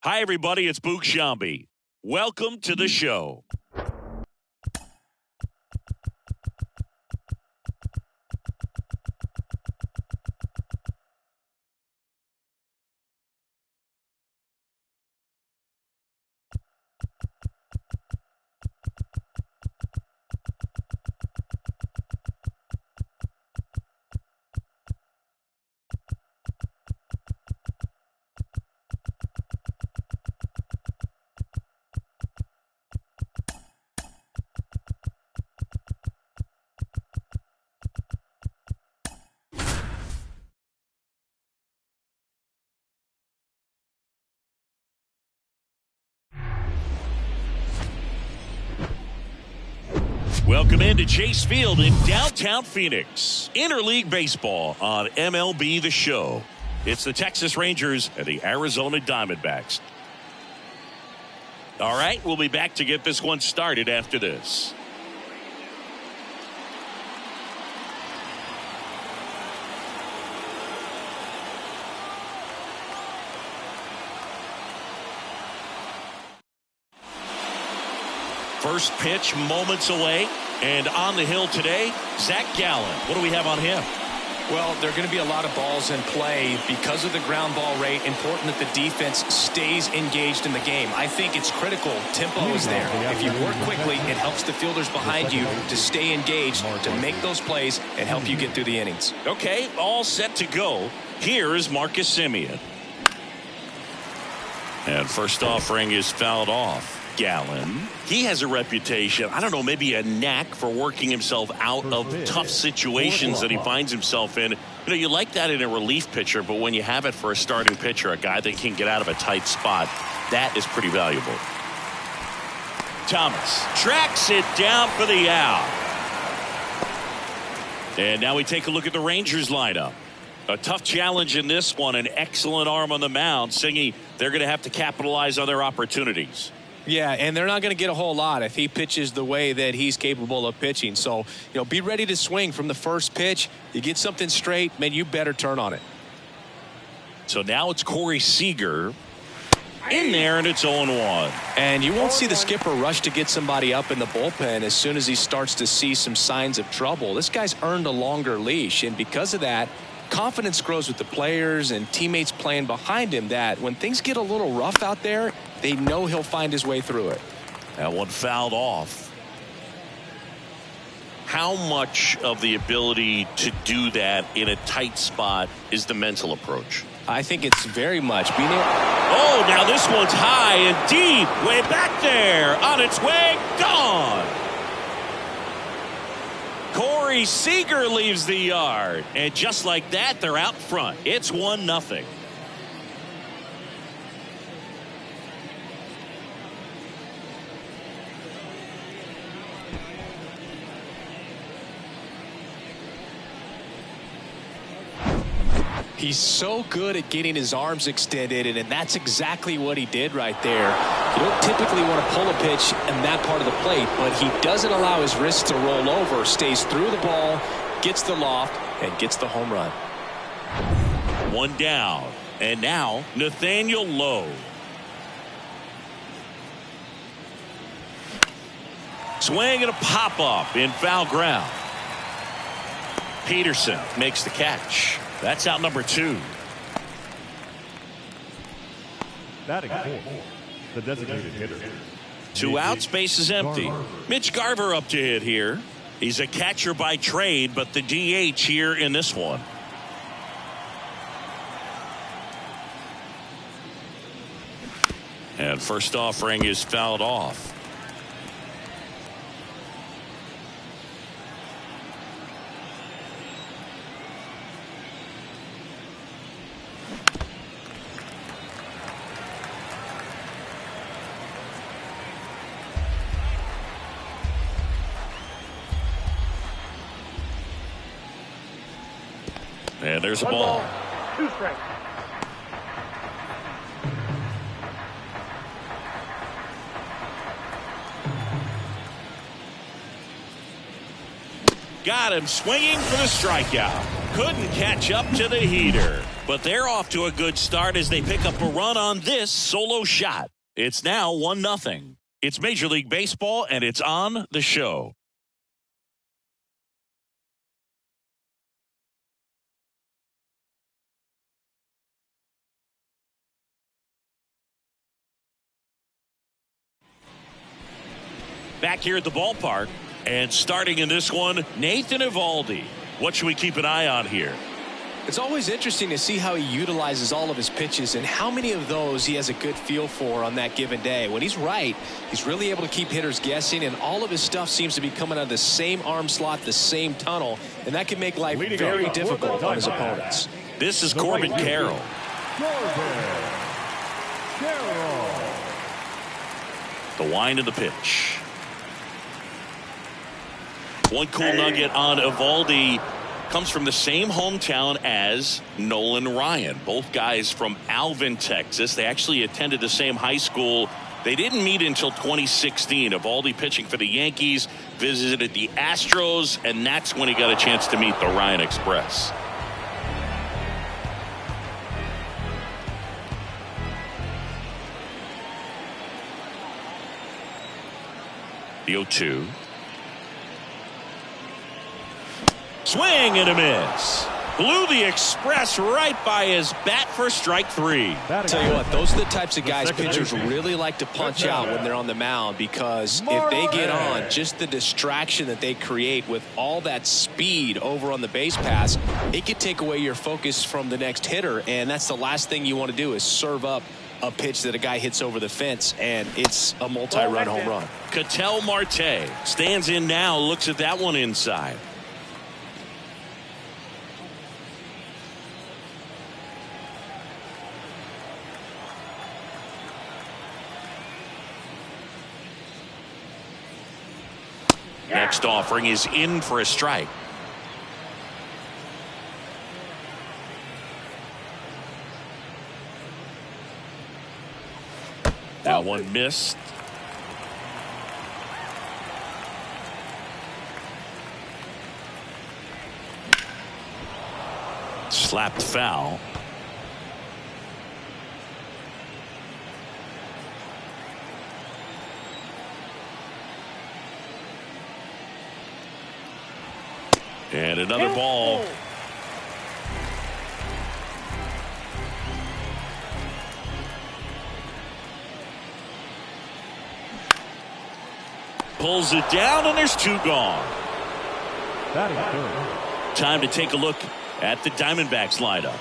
Hi, everybody. It's Boog Shambi. Welcome to the show. Welcome into Chase Field in downtown Phoenix. Interleague baseball on MLB The Show. It's the Texas Rangers and the Arizona Diamondbacks. All right, we'll be back to get this one started after this. First pitch moments away, and on the hill today, Zach Gallen. What do we have on him? Well, there are going to be a lot of balls in play because of the ground ball rate. Important that the defense stays engaged in the game. I think it's critical. Tempo is there. If you work quickly, it helps the fielders behind you to stay engaged, to make those plays, and help you get through the innings. Okay, all set to go. Here is Marcus Semien. And first offering is fouled off. Gallen. He has a reputation, I don't know, maybe a knack for working himself out of tough situations that he finds himself in. You know, you like that in a relief pitcher, but when you have it for a starting pitcher, a guy that can get out of a tight spot, that is pretty valuable. Thomas tracks it down for the out. And now we take a look at the Rangers lineup. A tough challenge in this one, an excellent arm on the mound. Singy, they're going to have to capitalize on their opportunities. Yeah, and they're not going to get a whole lot if he pitches the way that he's capable of pitching. So, be ready to swing from the first pitch. You get something straight, man, you better turn on it. So now it's Corey Seager in there, and it's 0-1. And you won't see the skipper rush to get somebody up in the bullpen as soon as he starts to see some signs of trouble. This guy's earned a longer leash, and because of that, confidence grows with the players and teammates playing behind him, that when things get a little rough out there, they know he'll find his way through it. That one fouled off. How much of the ability to do that in a tight spot is the mental approach? I think it's very much being able. Oh, now this one's high and deep, way back there, on its way, gone. Corey Seager leaves the yard, and just like that, they're out front. It's 1-0. He's so good at getting his arms extended, and that's exactly what he did right there. You don't typically want to pull a pitch in that part of the plate, but he doesn't allow his wrist to roll over, stays through the ball, gets the loft, and gets the home run. One down, and now Nathaniel Lowe. Swing and a pop-up in foul ground. Peterson makes the catch. That's out number 2. Batting fourth, the designated hitter. 2 outs, base is empty. Mitch Garver up to hit here. He's a catcher by trade, but the DH here in this one. And first offering is fouled off. And there's a ball. 2 strikes. Got him swinging for the strikeout. Couldn't catch up to the heater. But they're off to a good start as they pick up a run on this solo shot. It's now 1-0. It's Major League Baseball, and it's on the show. Back here at the ballpark, and starting in this one, Nathan Eovaldi. What should we keep an eye on here? It's always interesting to see how he utilizes all of his pitches and how many of those he has a good feel for on that given day. When he's right, he's really able to keep hitters guessing, and all of his stuff seems to be coming out of the same arm slot, the same tunnel, and that can make life very difficult on his opponents. This is Corbin Carroll. The wind of the pitch. One cool nugget on Eovaldi comes from the same hometown as Nolan Ryan. Both guys from Alvin, Texas. They actually attended the same high school. They didn't meet until 2016. Eovaldi pitching for the Yankees, visited the Astros, and that's when he got a chance to meet the Ryan Express. The 0-2. Swing and a miss. Blew the Express right by his bat for strike 3. Tell you what, those are the types of guys pitchers really like to punch out when they're on the mound, because if they get on, just the distraction that they create with all that speed over on the base pass, it could take away your focus from the next hitter, and that's the last thing you want to do is serve up a pitch that a guy hits over the fence, and it's a multi-run home run. Ketel Marte stands in now, looks at that one inside. Next offering is in for a strike. That one missed. Slapped foul. And another ball. Pulls it down, and there's 2 gone. Time to take a look at the Diamondbacks lineup.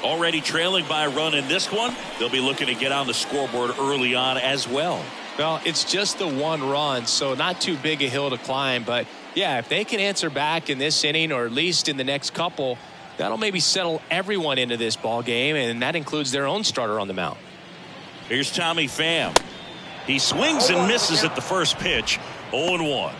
Already trailing by a run in this one. They'll be looking to get on the scoreboard early on as well. Well, it's just the 1 run, so not too big a hill to climb, but yeah, if they can answer back in this inning, or at least in the next couple, that'll maybe settle everyone into this ball game, and that includes their own starter on the mound. Here's Tommy Pham. He swings and misses at the first pitch. 0-1.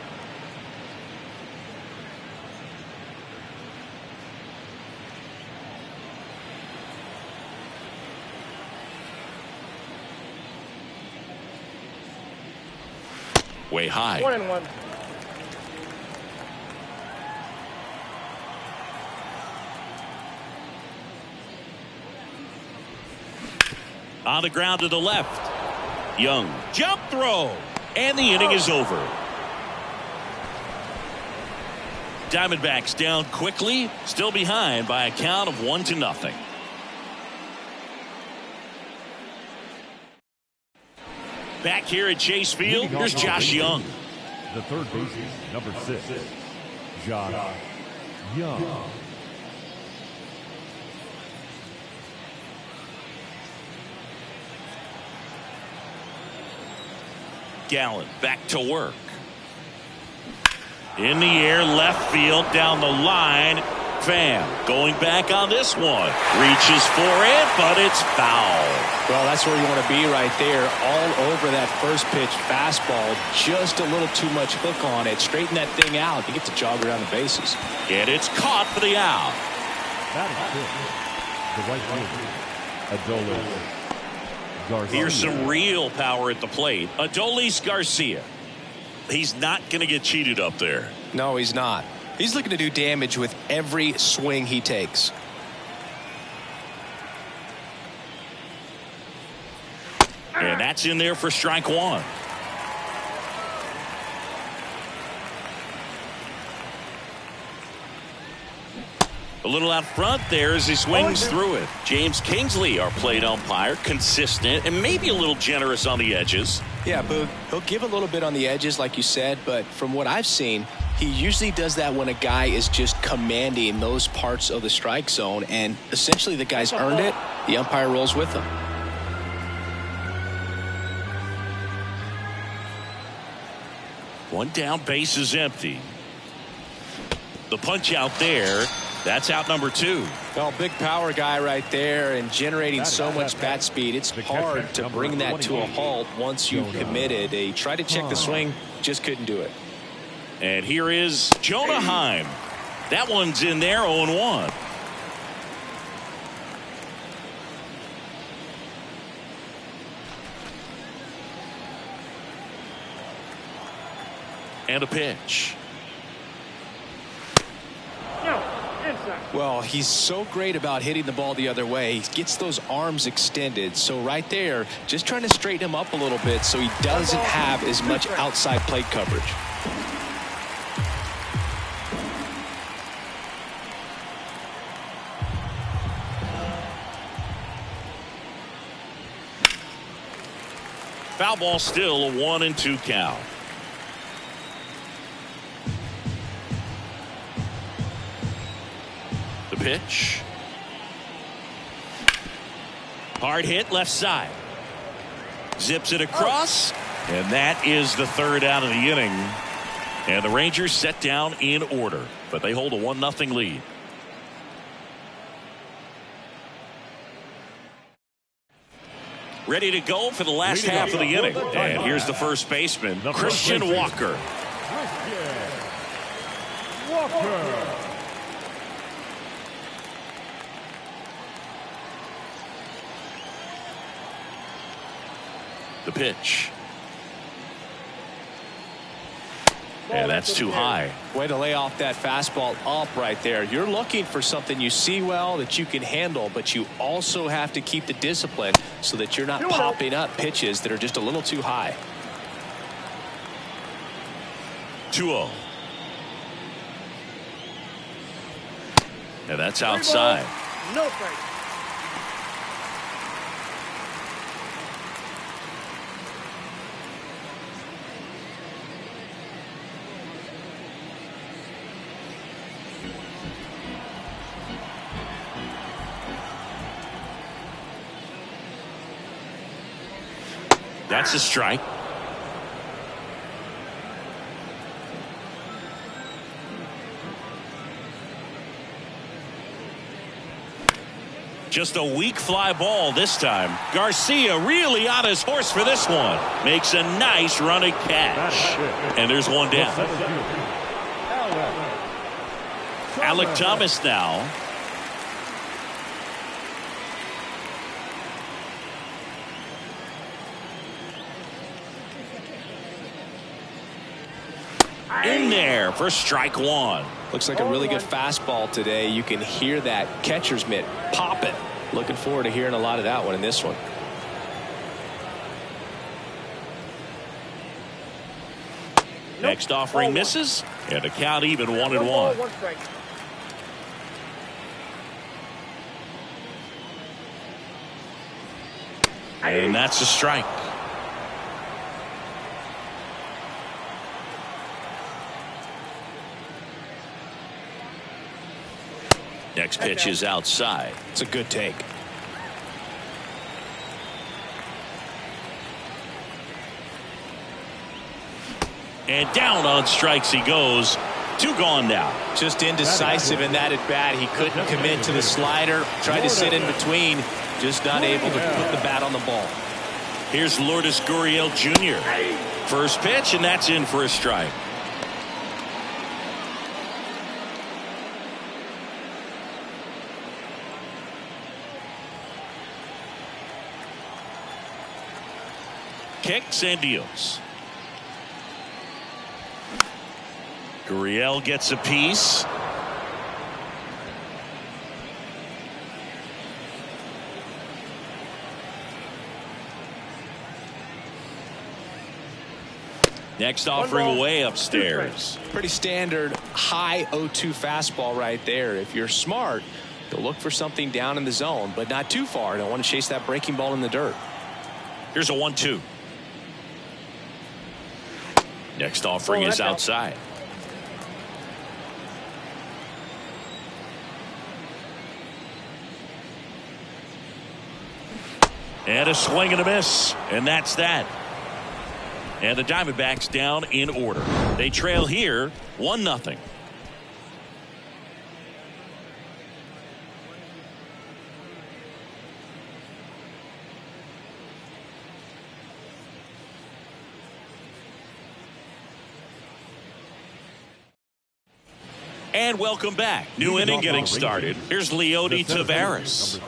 Way high. 1-1. On the ground to the left. Young jump throw, and the inning is over. Diamondbacks down quickly, still behind by a count of 1-0. Back here at Chase Field, here's Josh Young. The third baseman, number 6, Josh Young. Gallen back to work. In the air, left field, down the line. Pham going back on this one. Reaches for it, but it's foul. Well, that's where you want to be right there. All over that first pitch fastball. Just a little too much hook on it. Straighten that thing out. You get to jog around the bases. And it's caught for the out. That is good. The right fielder, Adolis Garcia. Here's some real power at the plate. Adolis Garcia. He's not going to get cheated up there. No, he's not. He's looking to do damage with every swing he takes. that's in there for strike one. A little out front there as he swings through it. James Kingsley, our plate umpire, consistent and maybe a little generous on the edges. Yeah, Boog, he'll give a little bit on the edges, like you said, but from what I've seen, he usually does that when a guy is just commanding those parts of the strike zone, and essentially the guy's earned it. The umpire rolls with him. One down, base is empty. The punch out there. That's out number 2. Well, big power guy right there and generating so much bat speed. It's hard to bring that to a halt once you've committed. He tried to check the swing, just couldn't do it. And here is Jonah Heim. That one's in there, 0-1. And a pitch. Well, he's so great about hitting the ball the other way. He gets those arms extended. So right there, just trying to straighten him up a little bit so he doesn't have as much outside plate coverage. Foul ball, still a 1-2 count. The pitch. Hard hit left side. Zips it across. And that is the third out of the inning. And the Rangers set down in order, but they hold a 1-0 lead. Ready to go for the last half of the inning. And here's the first baseman, Christian Walker. The pitch. And that's too high. Way to lay off that fastball up right there. You're looking for something you see well that you can handle, but you also have to keep the discipline so that you're not popping up pitches that are just a little too high. 2-0. And that's outside. No break. That's a strike. Just a weak fly ball this time. Garcia really on his horse for this one. Makes a nice running catch. And there's one down. Alec Thomas now. In there for strike one. Looks like a really good fastball today. You can hear that catcher's mitt popping. Looking forward to hearing a lot of that one in this one. Next offering misses, and a count even 1-1. And that's a strike. Next pitch is outside. It's a good take. And down on strikes he goes. 2 gone now. Just indecisive in that at bat. He couldn't commit to the slider. Tried to sit in between. Just not able to put the bat on the ball. Here's Lourdes Gurriel Jr. First pitch, and that's in for a strike. Kicks and deals. Gurriel gets a piece. Next offering way upstairs. Pretty standard high 0-2 fastball right there. If you're smart, you'll look for something down in the zone, but not too far. Don't want to chase that breaking ball in the dirt. Here's a 1-2. Next offering is outside. And a swing and a miss. And that's that. And the Diamondbacks down in order. They trail here 1-0. And welcome back. New inning getting started. Here's Leody Taveras.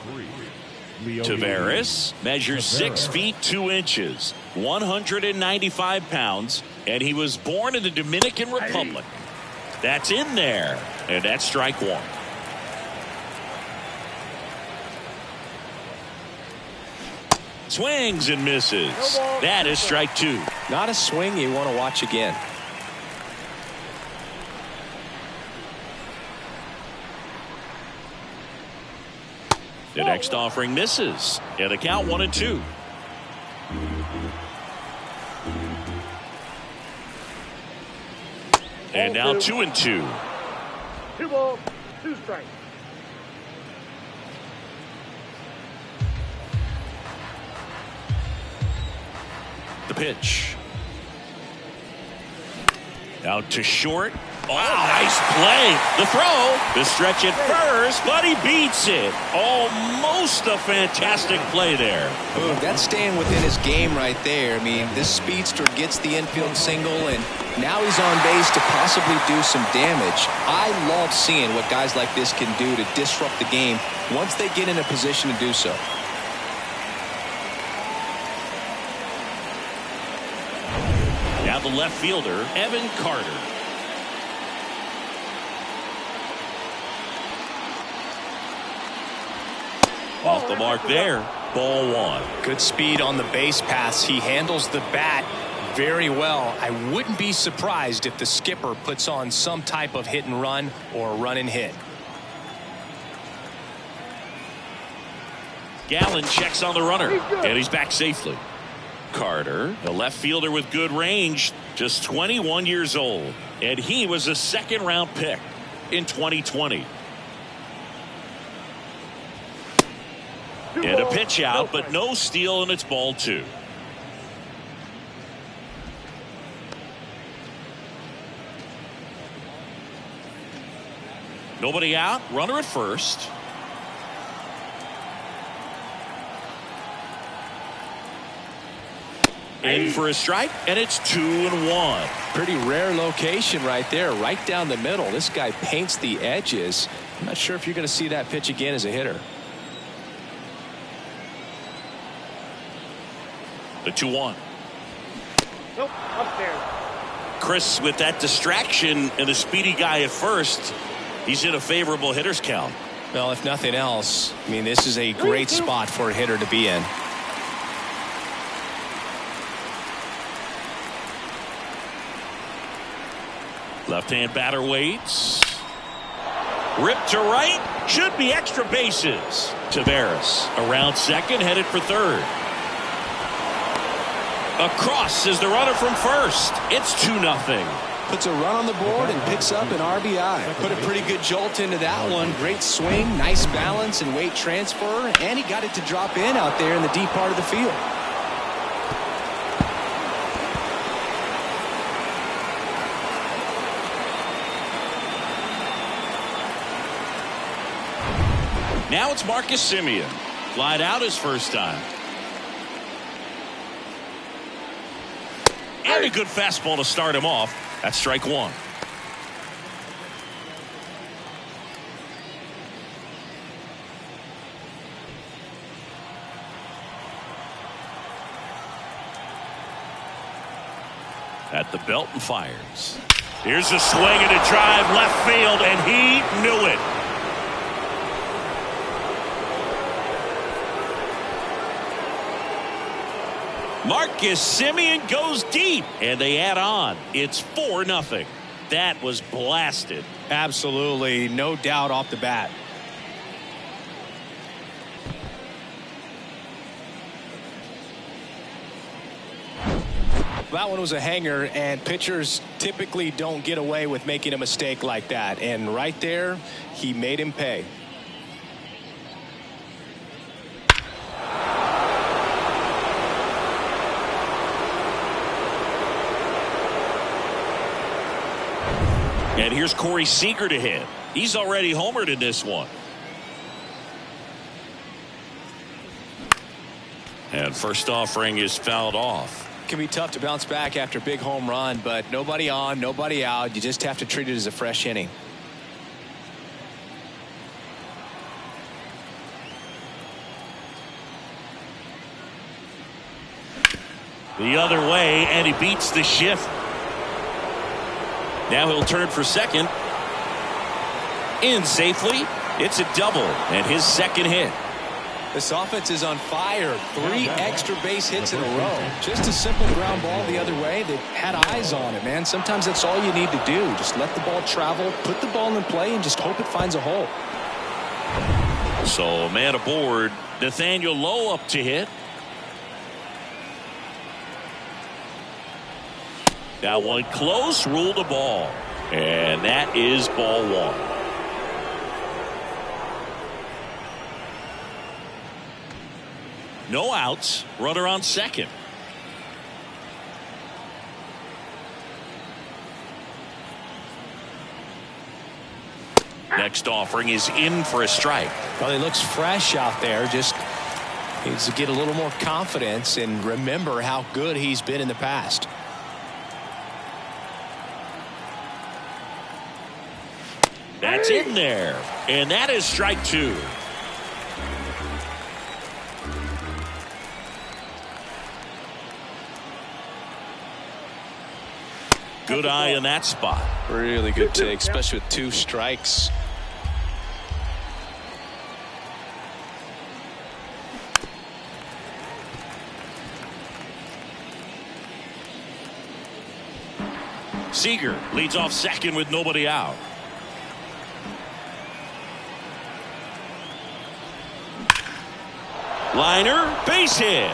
Taveras measures 6 feet 2 inches, 195 pounds, and he was born in the Dominican Republic. That's in there, and that's strike one. Swings and misses. That is strike two. Not a swing you want to watch again. The next offering misses, and the count 1-2. And now 2-2. 2 balls, 2 strikes. The pitch. Out to short. Oh, nice play. The throw. The stretch at first, but he beats it. Almost a fantastic play there. Ooh, that's staying within his game right there. I mean, this speedster gets the infield single, and now he's on base to possibly do some damage. I love seeing what guys like this can do to disrupt the game once they get in a position to do so. Now the left fielder, Evan Carter. Off the mark there. Ball one. Good speed on the base pass. He handles the bat very well. I wouldn't be surprised if the skipper puts on some type of hit and run or run and hit. Gallen checks on the runner, and he's back safely. Carter, the left fielder with good range, just 21 years old, and he was a second-round pick in 2020. And a pitch out, but no steal, and it's ball two. Nobody out, runner at first. In for a strike, and it's 2-1. Pretty rare location right there, right down the middle. This guy paints the edges. I'm not sure if you're going to see that pitch again as a hitter. The 2-1. Nope, upstairs. Chris, with that distraction and the speedy guy at first, he's in a favorable hitter's count. Well, if nothing else, I mean, this is a great spot for a hitter to be in. Left-hand batter waits. Ripped to right. Should be extra bases. Taveras around second, headed for third. Across is the runner from first. It's 2-0. Puts a run on the board and picks up an RBI. Put a pretty good jolt into that one. Great swing, nice balance and weight transfer, and he got it to drop in out there in the deep part of the field. Now it's Marcus Semien. Flied out his first time. And a good fastball to start him off. That's strike one. At the belt and fires. Here's a swing and a drive left field, and he knew it. Marcus Semien goes deep, and they add on. It's 4-0. That was blasted. Absolutely, no doubt off the bat. That one was a hanger, and pitchers typically don't get away with making a mistake like that. And right there, he made him pay. And here's Corey Seager to hit. He's already homered in this one. And first offering is fouled off. Can be tough to bounce back after a big home run, but nobody on, nobody out. You just have to treat it as a fresh inning. The other way, and he beats the shift. Now he'll turn for second. In safely. It's a double and his second hit. This offense is on fire. 3 extra base hits in a row. Just a simple ground ball the other way. They had eyes on it, man. Sometimes that's all you need to do. Just let the ball travel, put the ball in play, and just hope it finds a hole. So, man aboard. Nathaniel Lowe up to hit. That one close, ruled a ball. And that is ball 1. No outs, runner on second. Next offering is in for a strike. Well, he looks fresh out there. Just needs to get a little more confidence and remember how good he's been in the past. That's in there. And that is strike 2. Good eye in that spot. Really good take, especially with 2 strikes. Seager leads off second with nobody out. Liner, base hit.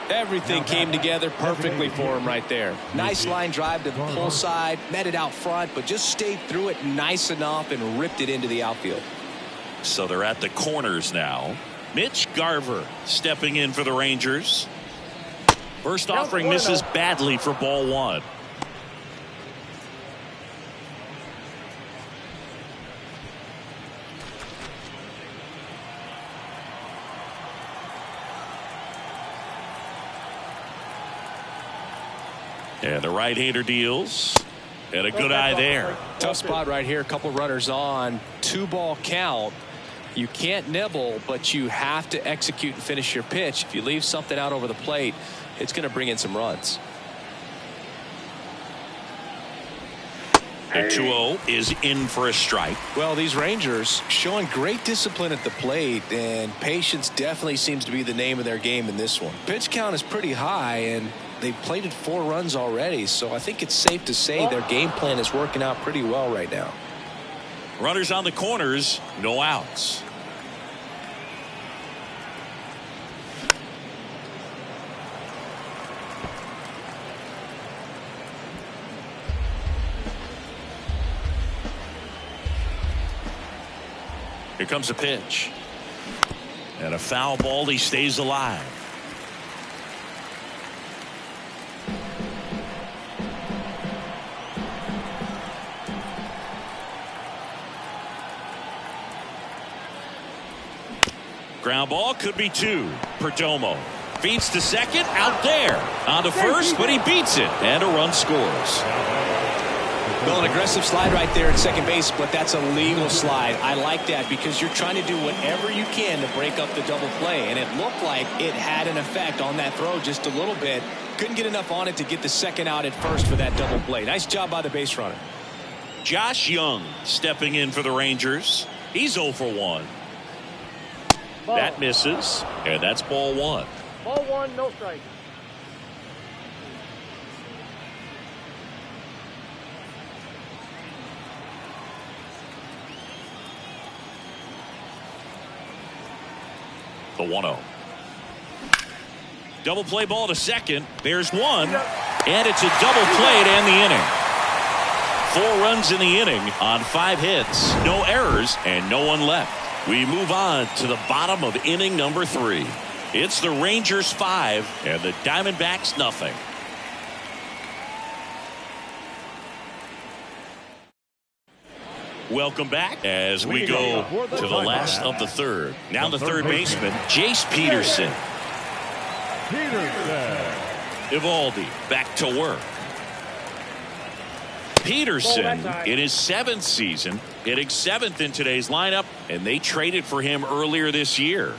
Everything came together perfectly for him right there. Nice line drive to the pull side, met it out front, but just stayed through it nice enough and ripped it into the outfield. So they're at the corners now. Mitch Garver stepping in for the Rangers. First offering misses badly for ball 1. And the right-hander deals. And a good eye there. Tough spot right here. A couple runners on. 2-ball count. You can't nibble, but you have to execute and finish your pitch. If you leave something out over the plate, it's going to bring in some runs. And 2-0 is in for a strike. Well, these Rangers showing great discipline at the plate, and patience definitely seems to be the name of their game in this one. Pitch count is pretty high, and they've plated 4 runs already, so I think it's safe to say their game plan is working out pretty well right now. Runners on the corners, no outs. Here comes a pitch. And a foul ball. He stays alive. Ground ball could be 2. Perdomo feeds to second, out there. On to first, but he beats it. And a run scores. Well, an aggressive slide right there at second base, but that's a legal slide. I like that because you're trying to do whatever you can to break up the double play, and it looked like it had an effect on that throw just a little bit. Couldn't get enough on it to get the second out at first for that double play. Nice job by the base runner. Josh Young stepping in for the Rangers. He's 0 for 1. Ball. That misses, and that's ball one. Ball one, no strike. The 1-0. Double play ball to second. There's one, and it's a double play to end the inning. 4 runs in the inning on 5 hits, no errors, and no one left. We move on to the bottom of inning number 3. It's the Rangers 5 and the Diamondbacks nothing. Welcome back as we go to the last of the third. Now the third baseman, Jace Peterson. Evaldi back to work. Peterson in his 7th season, hitting 7th in today's lineup, and they traded for him earlier this year.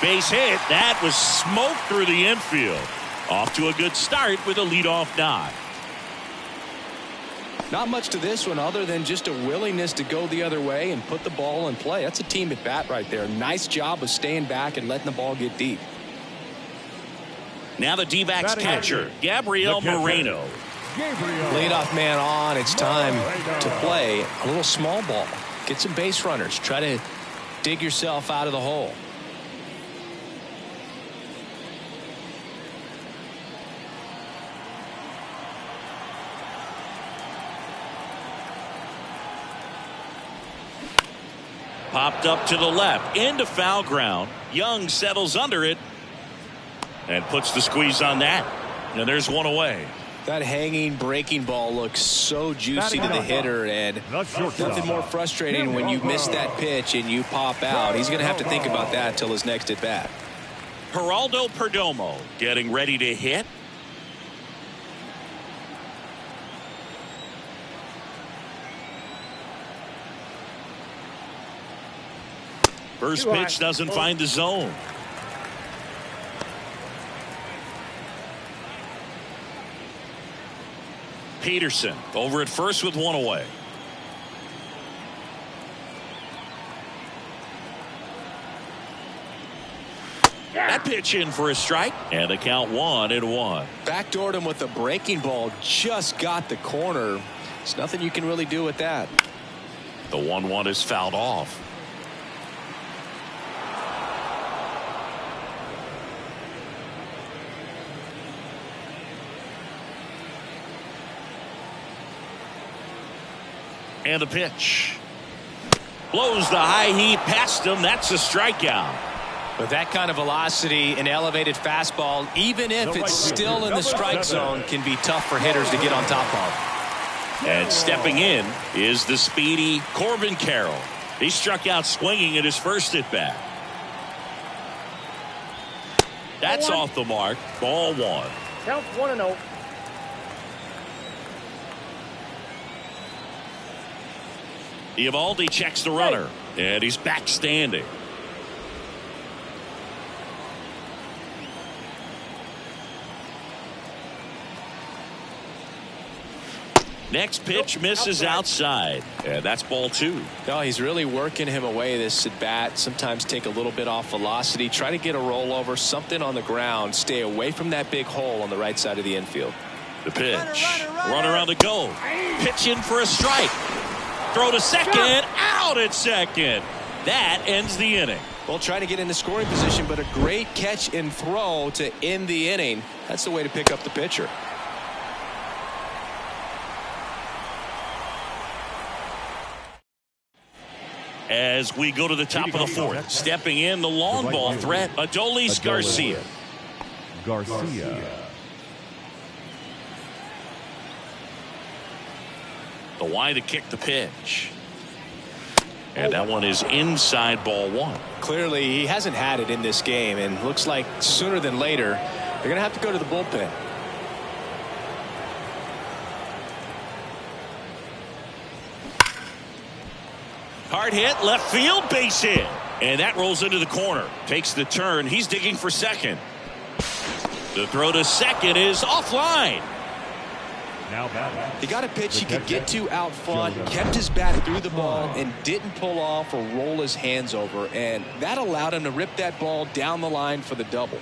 Base hit. That was smoke through the infield. Off to a good start with a leadoff knock. Not much to this one other than just a willingness to go the other way and put the ball in play. That's a team at bat right there. Nice job of staying back and letting the ball get deep. Now the D-backs catcher, Gabriel Moreno. Leadoff man on. It's time to play a little small ball. Get some base runners. Try to dig yourself out of the hole. Popped up to the left into foul ground. Young settles under it and puts the squeeze on that. And there's one away. That hanging breaking ball looks so juicy to the hitter, and nothing more frustrating when you miss that pitch and you pop out. He's going to have to think about that till his next at bat. Geraldo Perdomo getting ready to hit. First pitch doesn't find the zone. Peterson over at first with one away. That pitch in for a strike, and the count 1-1. Backdoored him with a breaking ball, just got the corner. There's nothing you can really do with that. The 1-1 is fouled off. And the pitch. Blows the high heat past him. That's a strikeout. With that kind of velocity, an elevated fastball, even if it's still in the strike zone, can be tough for hitters to get on top of. And stepping in is the speedy Corbin Carroll. He struck out swinging at his first at bat. That's off the mark. Ball one. Count 1-0. Evaldi checks the runner, and he's back standing. Next pitch misses outside, and that's ball two. No, he's really working him away this at bat. Sometimes take a little bit off velocity, try to get a rollover, something on the ground, stay away from that big hole on the right side of the infield. The pitch, runner on the go, pitch in for a strike. Throw to second, out at second. That ends the inning. Well, trying to get into scoring position, but a great catch and throw to end the inning. That's the way to pick up the pitcher. As we go to the top of the fourth, stepping in the long ball threat, Adolis Garcia. The wide to kick the pitch. And that one is inside ball one. Clearly, he hasn't had it in this game, and looks like sooner than later, they're going to have to go to the bullpen. Hard hit, left field, base hit. And that rolls into the corner. Takes the turn. He's digging for second. The throw to second is offline. Now batting. He got a pitch he could get to out front, kept his bat through the ball, and didn't pull off or roll his hands over, and that allowed him to rip that ball down the line for the double.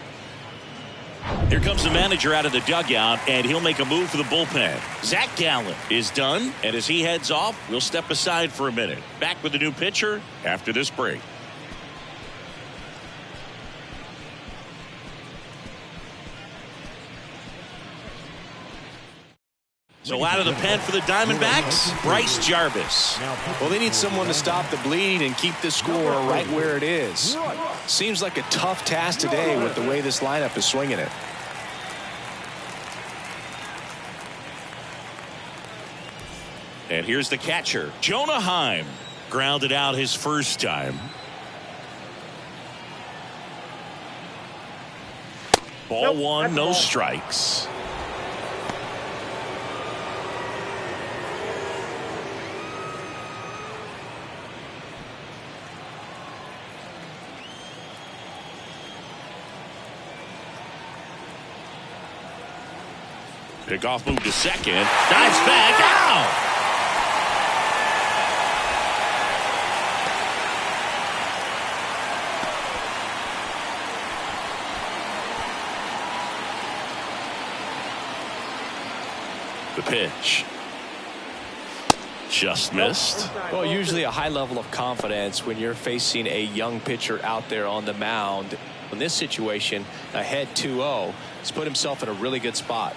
Here comes the manager out of the dugout, and he'll make a move for the bullpen. Zach Gallen is done, and as he heads off, we'll step aside for a minute. Back with the new pitcher after this break. So out of the pen for the Diamondbacks, Bryce Jarvis. Well, they need someone to stop the bleed and keep the score right where it is. Seems like a tough task today with the way this lineup is swinging it. And here's the catcher, Jonah Heim. Grounded out his first time. Ball one, no strikes. Pickoff move to second. Dives back out. The pitch. Just missed. Well, usually a high level of confidence when you're facing a young pitcher out there on the mound. In this situation, ahead 2-0, he's put himself in a really good spot.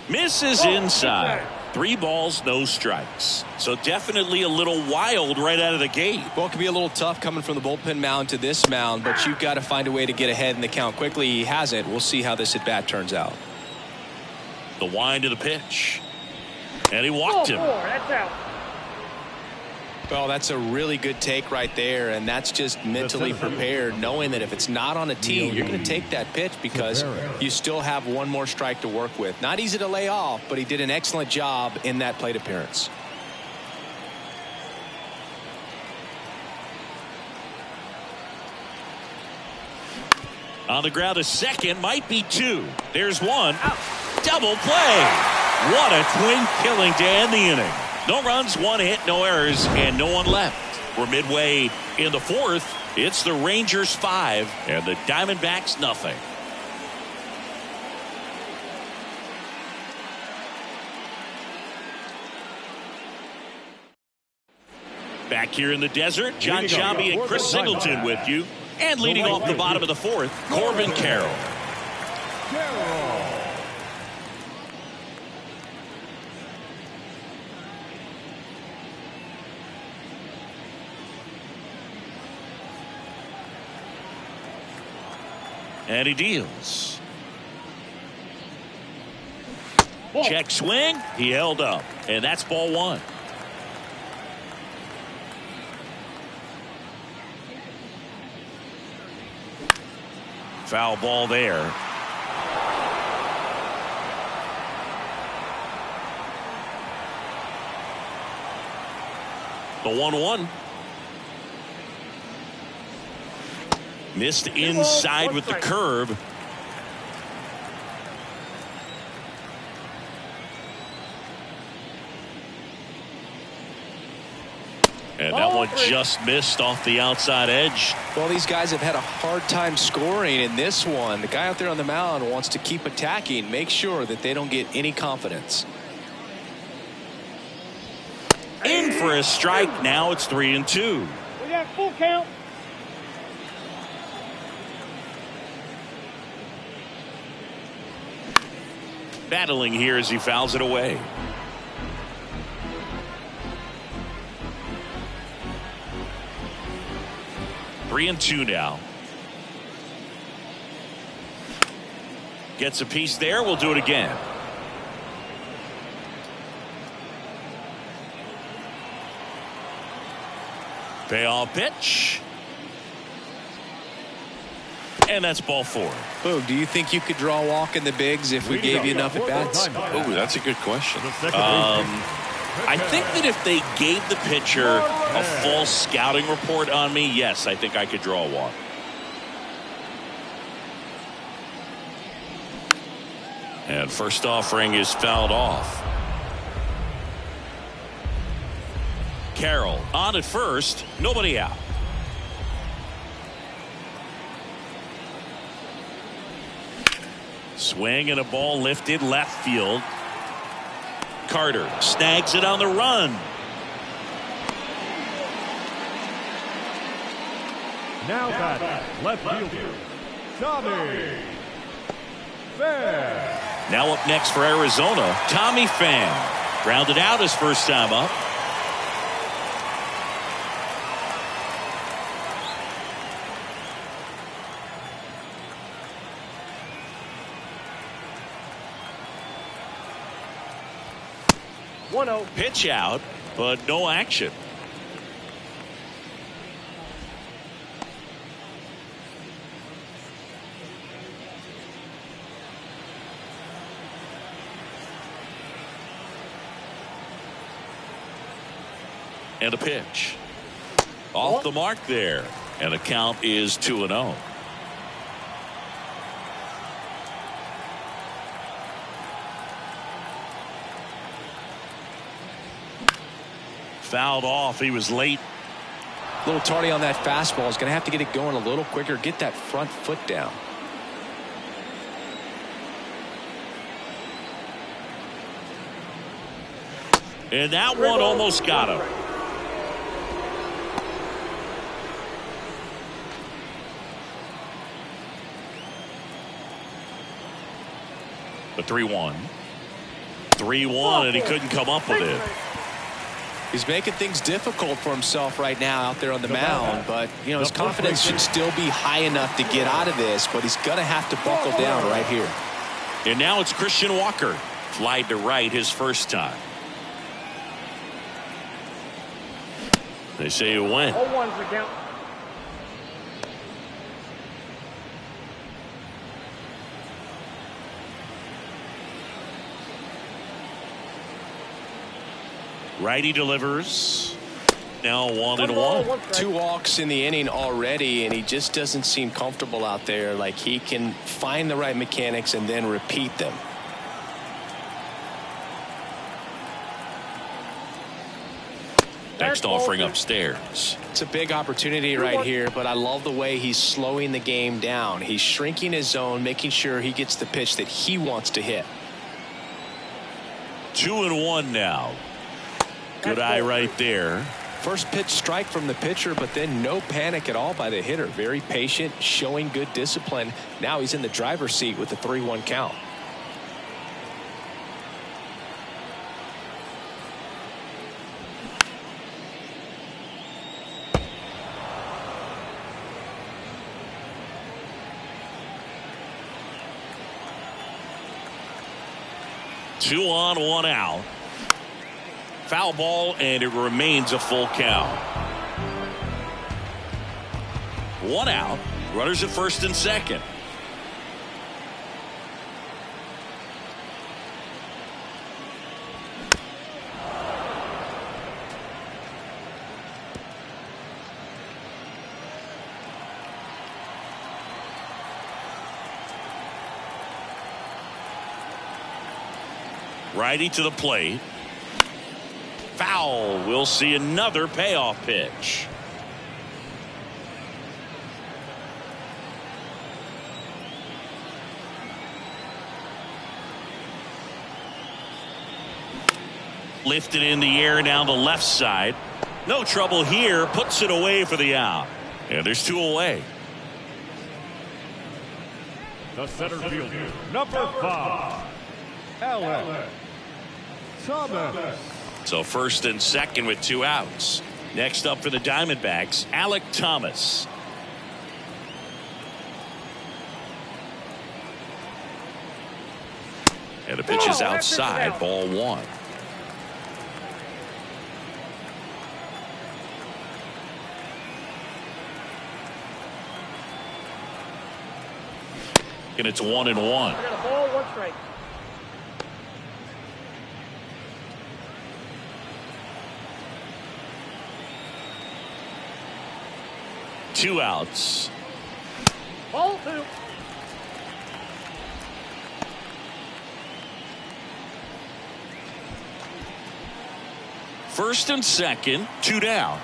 Misses inside. 3 balls, no strikes. So definitely a little wild right out of the gate. Well, it can be a little tough coming from the bullpen mound to this mound, but you've got to find a way to get ahead in the count quickly. He hasn't. We'll see how this at bat turns out. The wind of the pitch. And he walked him. That's out. Well, that's a really good take right there, and that's just mentally prepared, knowing that if it's not on a tee, you're going to take that pitch because you still have one more strike to work with. Not easy to lay off, but he did an excellent job in that plate appearance. On the ground, a second, might be 2. There's 1. Double play. What a twin killing to end the inning. No runs, 1 hit, no errors, and no one left. We're midway in the 4th. It's the Rangers 5 and the Diamondbacks nothing. Back here in the desert, John Sciambi and Chris Singleton with you. And leading off the bottom of the 4th, Corbin Carroll. And he deals. Check swing. He held up. And that's ball 1. Foul ball there. The 1-1. Missed inside with the curve. And that one just missed off the outside edge. Well, these guys have had a hard time scoring in this one. The guy out there on the mound wants to keep attacking, make sure that they don't get any confidence. In for a strike. Now it's 3-2. We got full count. Battling here as he fouls it away. Three and 2 now. Gets a piece there. We'll do it again. Payoff pitch. And that's ball 4. Boog, do you think you could draw a walk in the bigs if we gave you enough at bats? Oh, that's a good question. I think that if they gave the pitcher a full scouting report on me, yes, I think I could draw a walk. And first offering is fouled off. Carroll on at first, nobody out. Swing and a ball lifted left field. Carter snags it on the run. Now back, left fielder, Tommy Pham. Now up next for Arizona, Tommy Pham. Grounded out his first time up. Pitch out, but no action. And a pitch. Off the mark there. And the count is 2-0. Fouled off. He was late. A little tardy on that fastball. Is going to have to get it going a little quicker. Get that front foot down. And that one almost got him. The 3-1. 3-1, and he couldn't come up with it. He's making things difficult for himself right now out there on the mound, but you know his confidence should still be high enough to get out of this, but he's going to have to buckle down right here. And now it's Christian Walker. Flied to right his first time. They say it went. 0-1's the count. Righty delivers. Now 1-1. 2 walks in the inning already, and he just doesn't seem comfortable out there. Like he can find the right mechanics and then repeat them. Next offering upstairs. It's a big opportunity right here, but I love the way he's slowing the game down. He's shrinking his zone, making sure he gets the pitch that he wants to hit. 2-1 now. Good eye right there. First pitch strike from the pitcher, but then no panic at all by the hitter. Very patient, showing good discipline. Now he's in the driver's seat with the 3-1 count. Two on, 1 out. Foul ball, and it remains a full count. 1 out. Runners at first and second. Righty to the plate. Foul. We'll see another payoff pitch. Lifted in the air down the left side. No trouble here. Puts it away for the out. And there's 2 away. The center fielder, number 5, Alec Thomas. So first and second with 2 outs. Next up for the Diamondbacks, Alec Thomas. And the pitch is outside, ball 1. And it's 1-1. I got a ball, 1 strike. Two outs. Ball 2. First and second, 2 down.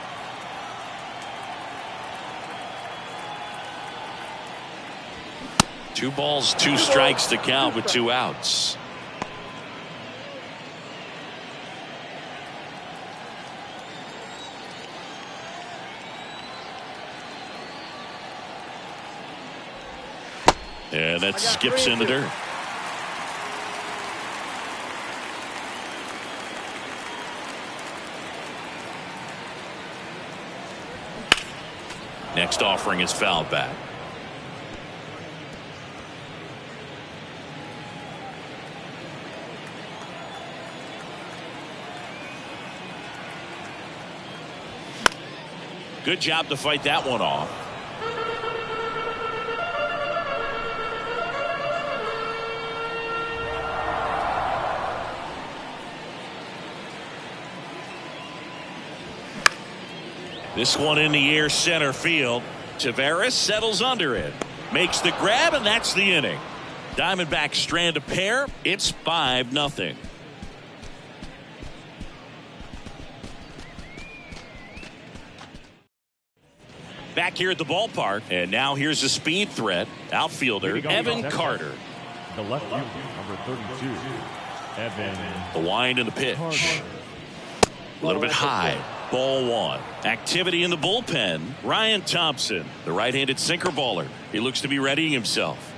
Two balls, two strikes to count with 2 outs. And that skips in the dirt. Next offering is fouled back. Good job to fight that one off. This one in the air center field. Taveras settles under it. Makes the grab, and that's the inning. Diamondbacks strand a pair. It's 5-0. Back here at the ballpark, and now here's a speed threat. Outfielder Evan Carter. The left fielder, number 32, Evan. The wind and the pitch. A little bit high. Ball 1. Activity in the bullpen. Ryan Thompson, the right-handed sinker baller. He looks to be readying himself.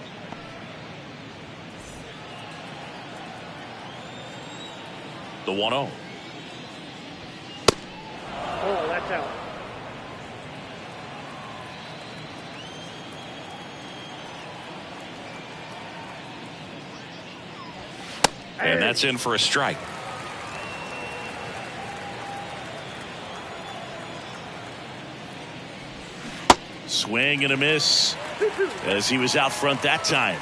The 1-0. Oh, that's out. And that's in for a strike. Swing and a miss as he was out front that time.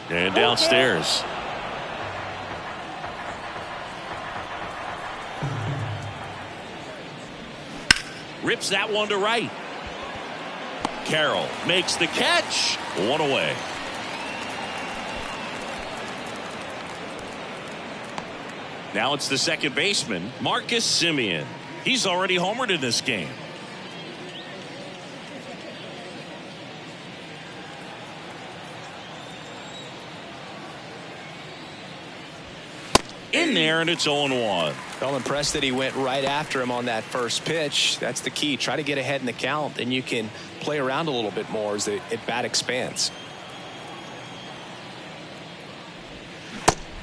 And downstairs. Rips that one to right. Carroll makes the catch. One away. Now it's the second baseman, Marcus Semien. He's already homered in this game. In there, and it's 0-1. Well, impressed that he went right after him on that first pitch. That's the key. Try to get ahead in the count, and you can play around a little bit more as the at-bat expands.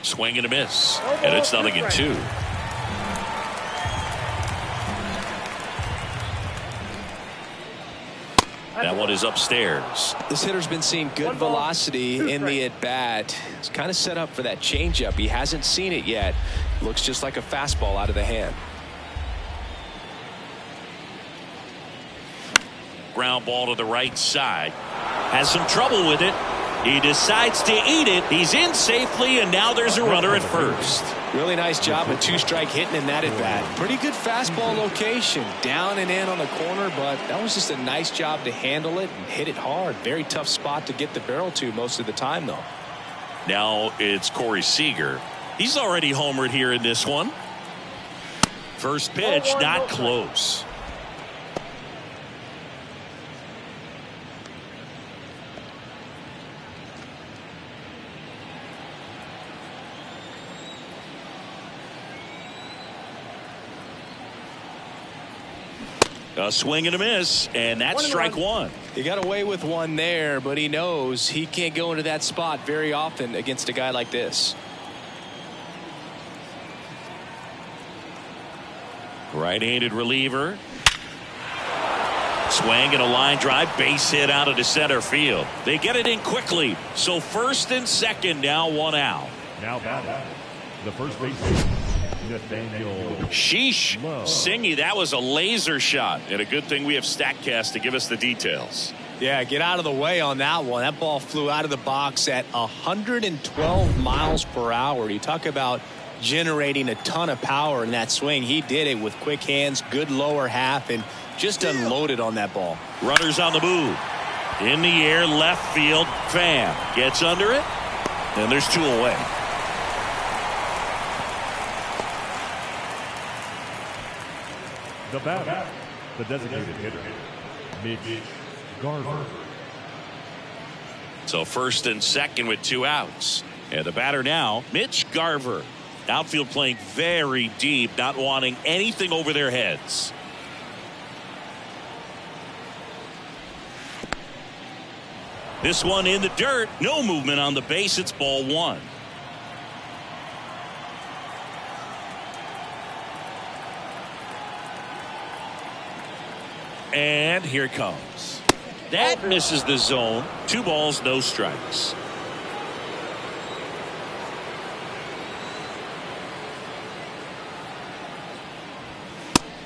Swing and a miss, and it's 0-2. That one is upstairs. This hitter's been seeing good velocity in the at-bat. It's kind of set up for that changeup. He hasn't seen it yet. Looks just like a fastball out of the hand. Ground ball to the right side. Has some trouble with it. He decides to eat it. He's in safely, and now there's a runner at first. Really nice job of two-strike hitting in that at-bat. Pretty good fastball location. Down and in on the corner, but that was just a nice job to handle it and hit it hard. Very tough spot to get the barrel to most of the time, though. Now it's Corey Seager. He's already homered here in this one. First pitch, not close. A swing and a miss, and that's strike one. He got away with one there, but he knows he can't go into that spot very often against a guy like this. Right-handed reliever. Swing and a line drive, base hit out of the center field. They get it in quickly, so first and second, now 1 out. Now batting, the first baseman, Nathaniel. Sheesh. Singy, that was a laser shot, and a good thing we have StatCast to give us the details. Yeah, get out of the way on that one. That ball flew out of the box at 112 miles per hour. You talk about generating a ton of power in that swing. He did it with quick hands, good lower half, and just unloaded on that ball. Runners on the move. In the air, left field. Pham gets under it, and there's 2 away. The batter, the designated hitter, Mitch Garver. So first and second with 2 outs. And the batter now, Mitch Garver. Outfield playing very deep, not wanting anything over their heads. This one in the dirt. No movement on the base. It's ball 1. And here it comes. That misses the zone. 2 balls, no strikes.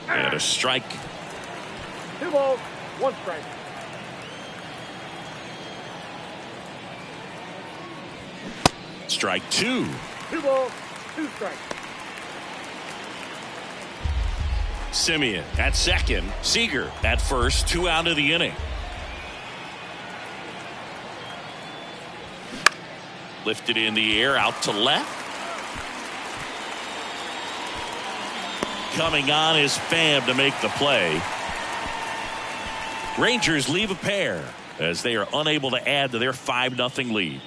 And a strike. 2 balls, 1 strike. Strike 2. 2 balls, 2 strikes. Simeon at second. Seager at first. 2 out of the inning. Lifted in the air out to left. Coming on is Pham to make the play. Rangers leave a pair as they are unable to add to their 5-0 lead.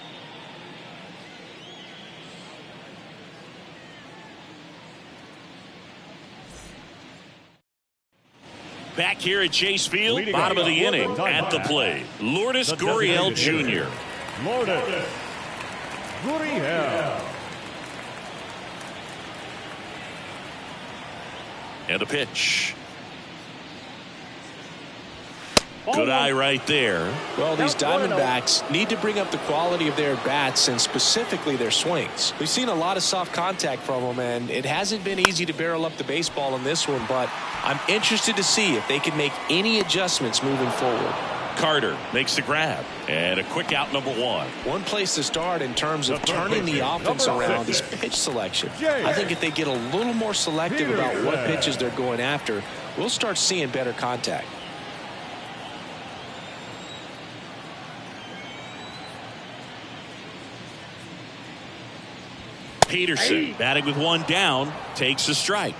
Back here at Chase Field, Leading bottom of the inning at the Diamondbacks, plate, Lourdes the Gurriel designated hitter, Jr. Lourdes Gurriel. And a pitch. Ball Good 1. eye right there. Well, these Now 1-0. Diamondbacks need to bring up the quality of their bats and specifically their swings. We've seen a lot of soft contact from them, and it hasn't been easy to barrel up the baseball in this one, but I'm interested to see if they can make any adjustments moving forward. Carter makes the grab. And a quick out, number 1. One place to start in terms of turning the offense around is pitch selection. I think if they get a little more selective about what pitches they're going after, we'll start seeing better contact. Peterson batting with 1 down takes a strike.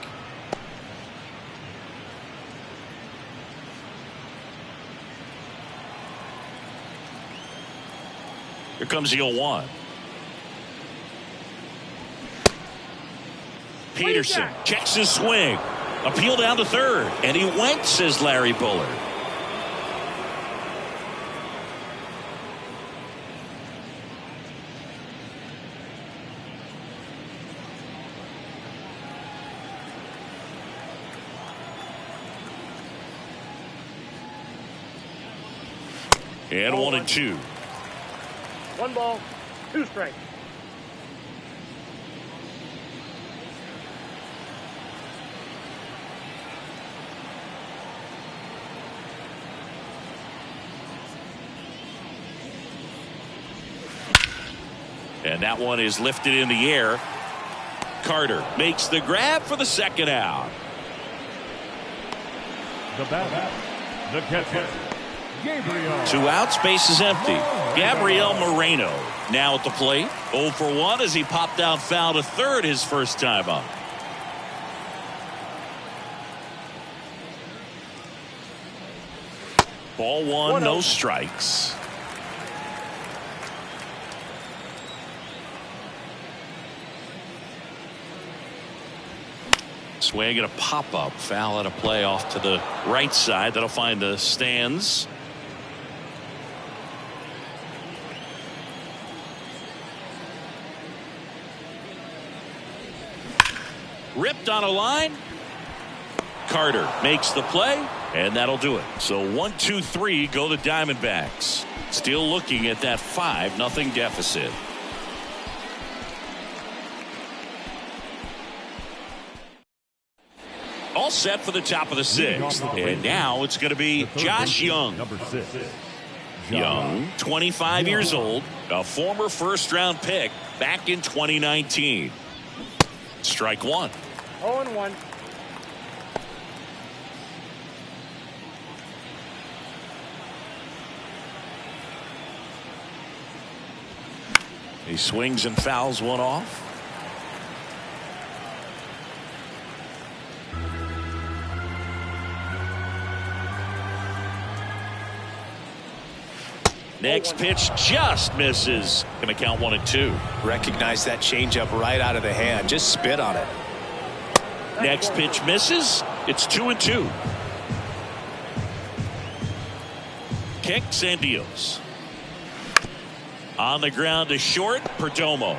Here comes the 0-1. Peterson checks his swing. Appeal down to third. And he went, says Larry Bullard. And 1-2. 1 ball, 2 strikes. And that one is lifted in the air. Carter makes the grab for the 2nd out. The batter, the catcher, Gabriel. 2 outs, base is empty. Gabriel Moreno now at the plate. 0 for 1 as he popped out foul to third his first time up. Ball 1, no strikes. Swing and a pop-up. Foul at a play off to the right side. That'll find the stands. Ripped on a line. Carter makes the play, and that'll do it. So 1-2-3 go the Diamondbacks. Still looking at that 5-0 deficit. All set for the top of the 6th. And now it's going to be Josh Young. Number 6. Young, 25 years old, a former first-round pick back in 2019. Strike one. 0-1. He swings and fouls one off. Next pitch just misses. Going to count 1-2. Recognize that changeup right out of the hand. Just spit on it. Next pitch misses. It's 2-2. Kicks and deals. On the ground to short. Perdomo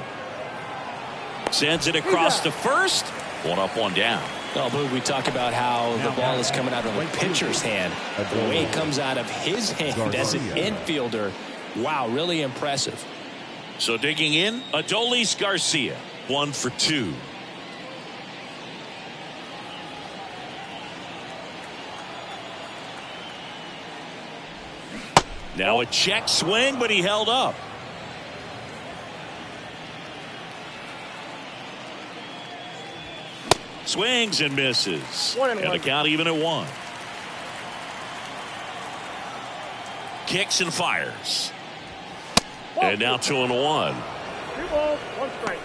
sends it across to first. One up, one down. Oh, Boog, we talk about how the ball is coming out of the pitcher's hand. The way it comes out of his hand as an infielder. Wow, really impressive. So digging in, Adolis Garcia, 1 for 2. Now a check swing, but he held up. Swings and misses. And the count even at 1. Kicks and fires. And now 2-1. 2 balls, 1 strike.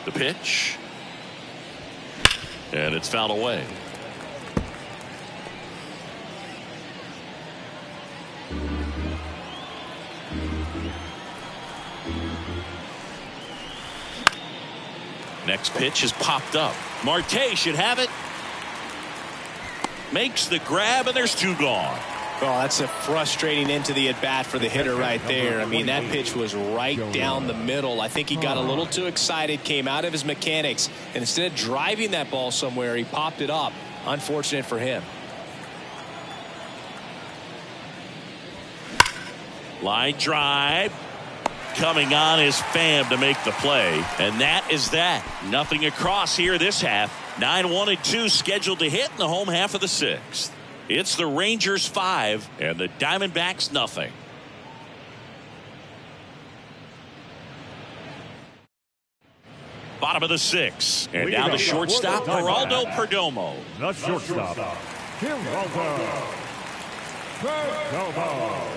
The pitch. And it's fouled away. Next pitch is popped up. Marte should have it. Makes the grab, and there's 2 gone. Oh, that's a frustrating end to the at-bat for the hitter right there. I mean, that pitch was right down the middle. I think he got a little too excited, came out of his mechanics, and instead of driving that ball somewhere, he popped it up. Unfortunate for him. Line drive. Coming on is Pham to make the play. And that is that. Nothing across here this half. 9-1-2 scheduled to hit in the home half of the 6th. It's the Rangers 5 and the Diamondbacks nothing. Bottom of the 6th. And now the shortstop, Geraldo Perdomo. The shortstop, Geraldo Perdomo.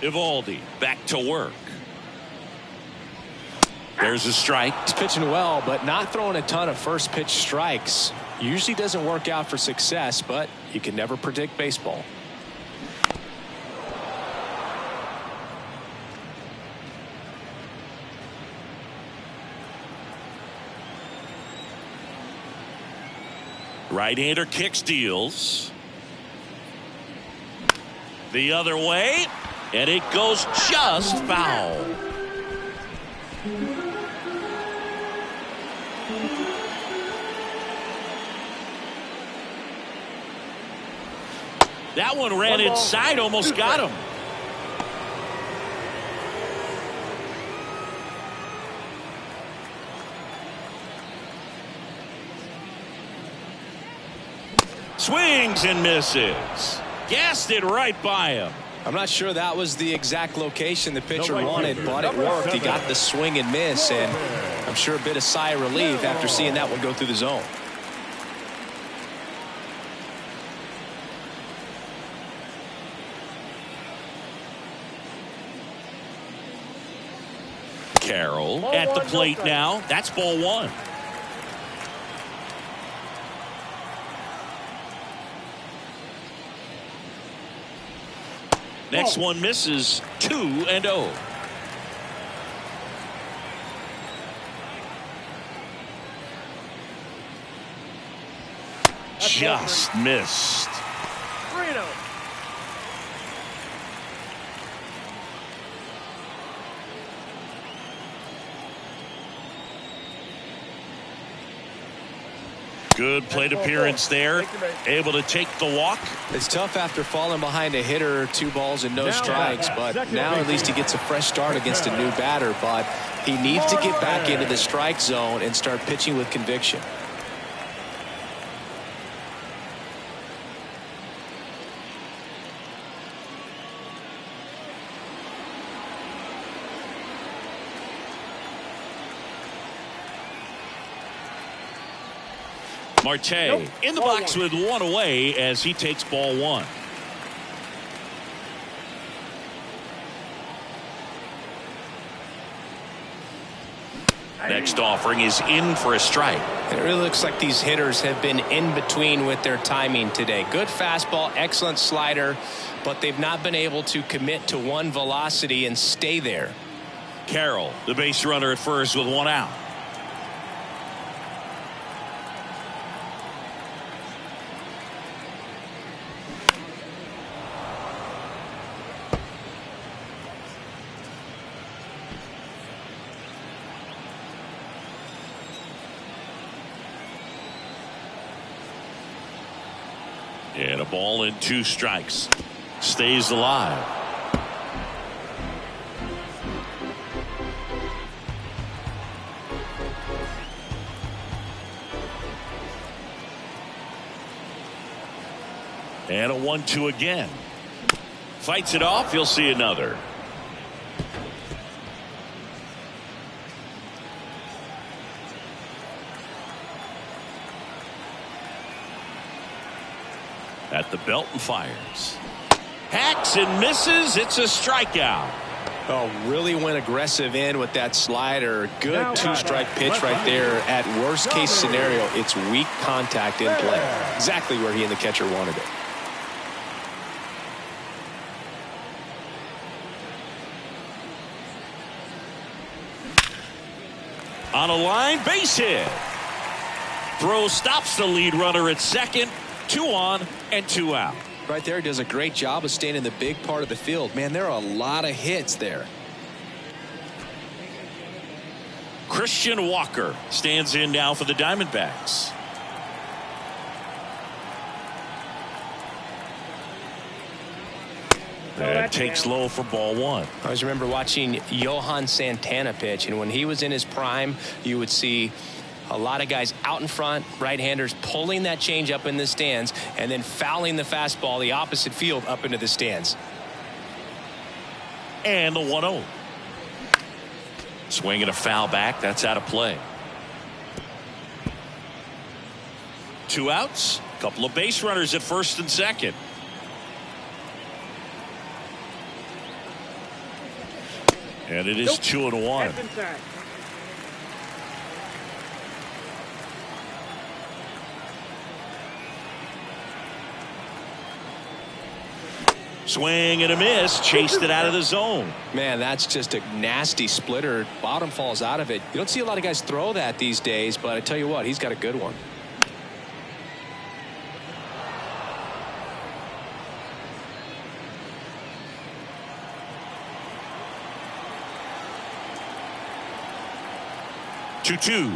Evaldi back to work. There's a strike. He's pitching well, but not throwing a ton of first pitch strikes. Usually doesn't work out for success, but you can never predict baseball. Right-hander kicks, deals. The other way, and it goes just foul. That one ran inside, almost got him. Swings and misses. Gassed it right by him. I'm not sure that was the exact location the pitcher wanted, but it worked. He got the swing and miss, and I'm sure a bit of sigh of relief after seeing that one go through the zone. Carroll at the plate now. That's ball 1. Next one misses. 2-0. Just missed. 3-0. Good plate appearance there. Able to take the walk. It's tough after falling behind a hitter, 2 balls and no strikes, but now at least he gets a fresh start against a new batter. But he needs to get back into the strike zone and start pitching with conviction. Marte Nope. in the Ball box one. with one away as he takes ball one. Next offering is in for a strike. And it really looks like these hitters have been in between with their timing today. Good fastball, excellent slider, but they've not been able to commit to one velocity and stay there. Carroll, the base runner at first with one out. And a ball and 2 strikes. Stays alive. And a 1-2 again. Fights it off. You'll see another. At the belt and fires. Hacks and misses. It's a strikeout. Oh, really went aggressive in with that slider. Good Now, 2-strike pitch right there. At worst case scenario, it's weak contact in play. Exactly where he and the catcher wanted it. On a line, base hit. Throw stops the lead runner at second. 2 on and 2 out. Right there, he does a great job of staying in the big part of the field. Man, there are a lot of hits there. Christian Walker stands in now for the Diamondbacks. That takes low for ball 1. I always remember watching Johan Santana pitch, and when he was in his prime, you would see a lot of guys out in front, right-handers pulling that change up in the stands and then fouling the fastball the opposite field up into the stands. And the 1-0. Swing and a foul back. That's out of play. 2 outs. Couple of base runners at first and second. And it is 2-1. That's inside. Swing and a miss. Chased it out of the zone. Man, that's just a nasty splitter. Bottom falls out of it. You don't see a lot of guys throw that these days, but I tell you what, he's got a good one. Two.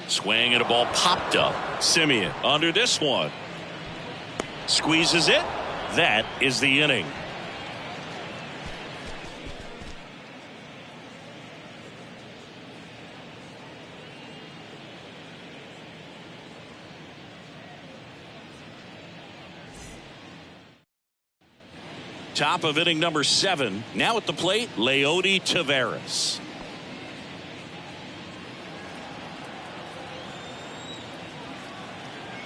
Swing and a ball popped up. Simeon under this one. Squeezes it. That is the inning. Top of inning number 7. Now at the plate, Leody Taveras.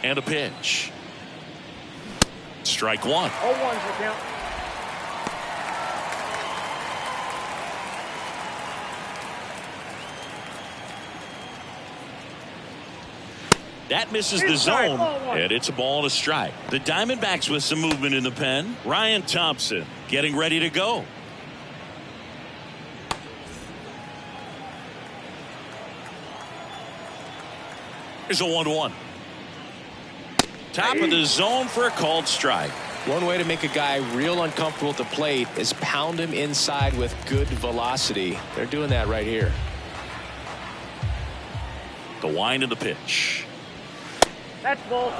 And a pitch. Strike 1. 0-1's the count. That misses the Inside, zone, ball 1. and it's a ball and a strike. The Diamondbacks with some movement in the pen. Ryan Thompson getting ready to go. Here's a 1-1. Top of the zone for a called strike. One way to make a guy real uncomfortable at the plate is pound him inside with good velocity. They're doing that right here. The wind of the pitch. That's ball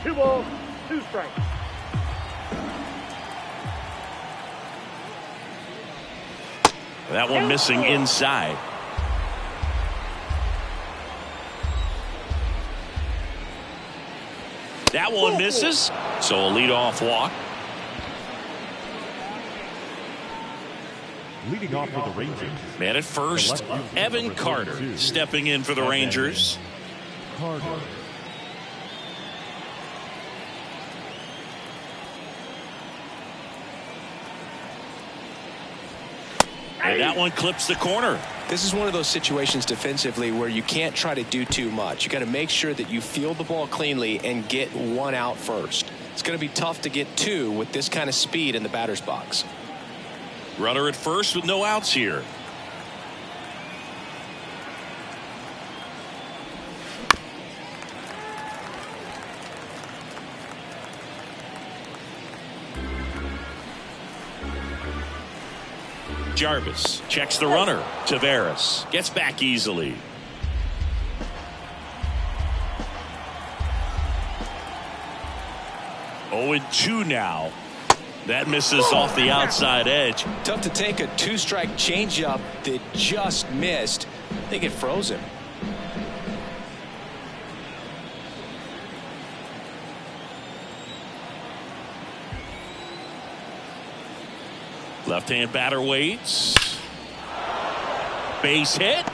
2. 2 balls, 2 strikes. That one missing inside. That one misses. So a leadoff walk. Leading off for the Rangers. Man at first, Evan Carter stepping in for the Rangers. Carter. And that one clips the corner. This is one of those situations defensively where you can't try to do too much. You got to make sure that you field the ball cleanly and get one out first. It's going to be tough to get two with this kind of speed in the batter's box. Runner at first with no outs here. Jarvis checks the runner. Taveras gets back easily. Oh, and 2 now. That misses off the outside edge. Tough to take a 2-strike changeup that just missed. I think it froze him. Left-hand batter waits. Base hit.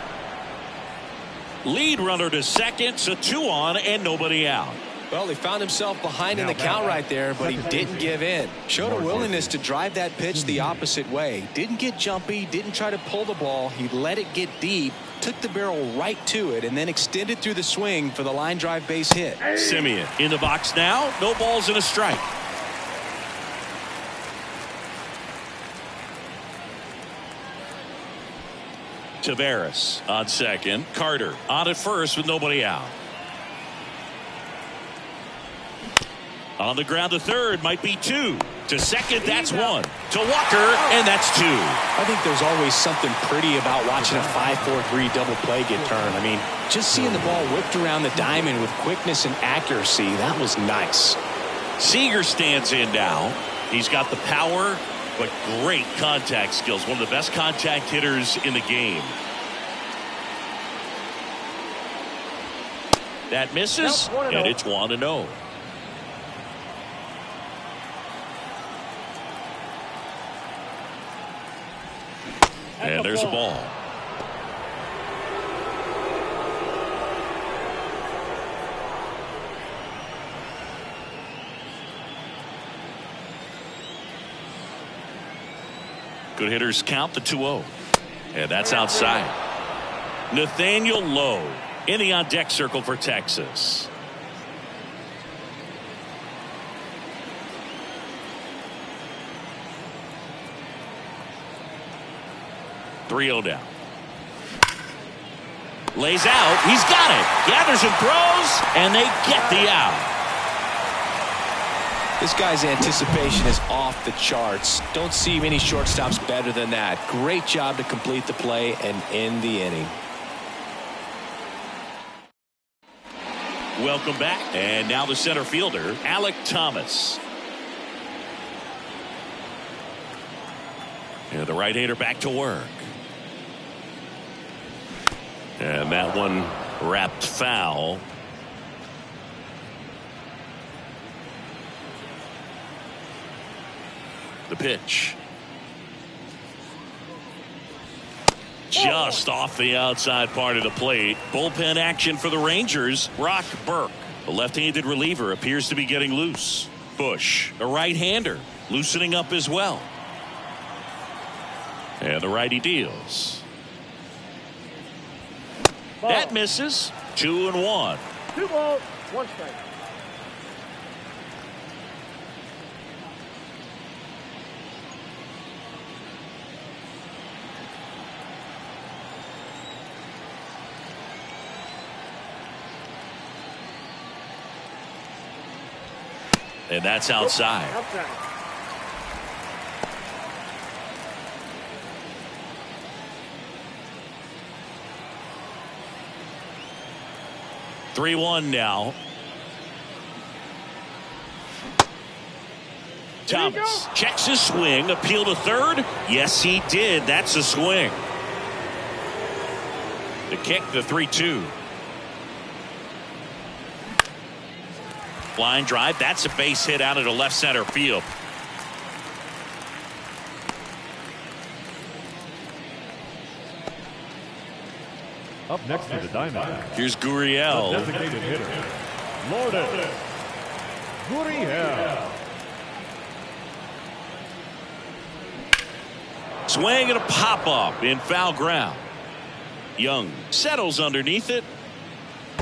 Lead runner to second, so 2 on and nobody out. Well, he found himself behind in the count right there, but he didn't give in. Showed a willingness to drive that pitch the opposite way. Didn't get jumpy, didn't try to pull the ball. He let it get deep, took the barrel right to it, and then extended through the swing for the line drive base hit. Simeon in the box now. No balls and a strike. Taveras on second. Carter on at first with nobody out. On the ground to third, might be 2. To second, that's 1. To Walker, and that's 2. I think there's always something pretty about watching a 5-4-3 double play get turned. I mean, just seeing the ball whipped around the diamond with quickness and accuracy, that was nice. Seager stands in now. He's got the power, but great contact skills. One of the best contact hitters in the game. That misses, and it's 1-0. And there's a ball. Good hitters count the 2-0. And that's outside. Nathaniel Lowe in the on-deck circle for Texas. .3-0 down. Lays out. He's got it. Gathers and throws, and they get the out. This guy's anticipation is off the charts. Don't see many shortstops better than that. Great job to complete the play and end the inning. Welcome back. And now the center fielder, Alec Thomas. And the right-hander back to work. And that one wrapped foul. The pitch. Just off the outside part of the plate. Bullpen action for the Rangers. Brock Burke, the left-handed reliever, appears to be getting loose. Bush, a right-hander, loosening up as well. And the righty deals. Ball. That misses. 2-1. 2 balls, 1 strike. And that's outside. Outside. .3-1 now. Thomas checks his swing. Appeal to third. Yes, he did. That's a swing. The kick, the 3-2. Line drive. That's a base hit out into left center field. Up next for the Diamondbacks, Here's the Gurriel. designated hitter, Lourdes Gurriel. Swing and a pop-up in foul ground. Young settles underneath it.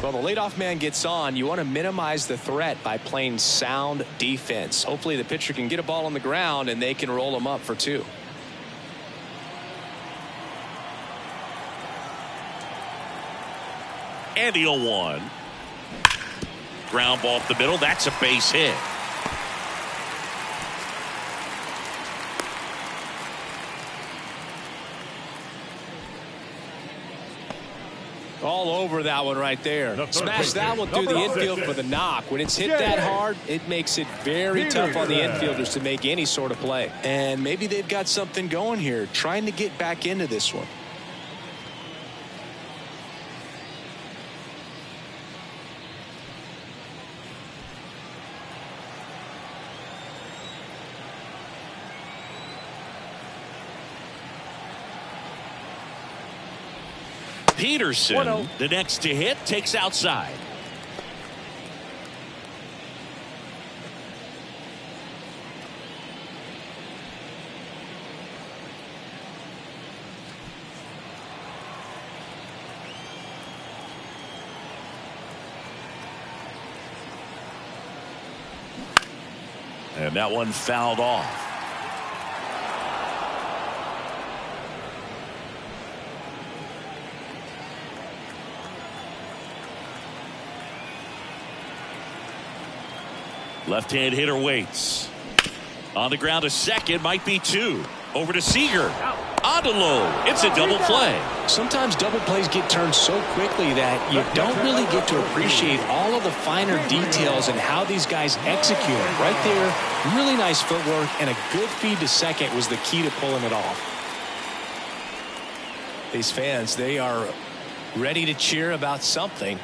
Well, the leadoff man gets on. You want to minimize the threat by playing sound defense. Hopefully the pitcher can get a ball on the ground and they can roll him up for 2. And the 0-1. Ground ball up the middle. That's a base hit. All over that one right there. Smash that one through the infield for the knock. When it's hit that hard, it makes it very tough on the infielders to make any sort of play. And maybe they've got something going here, trying to get back into this one. Peterson, the next to hit, takes outside. And that one fouled off. Left-hand hitter waits. On the ground to second, might be 2. Over to Seager. On to low. It's a double play. Sometimes double plays get turned so quickly that you don't really get to appreciate all of the finer details and how these guys execute it. Right there, really nice footwork, and a good feed to second was the key to pulling it off. These fans, they are ready to cheer about something.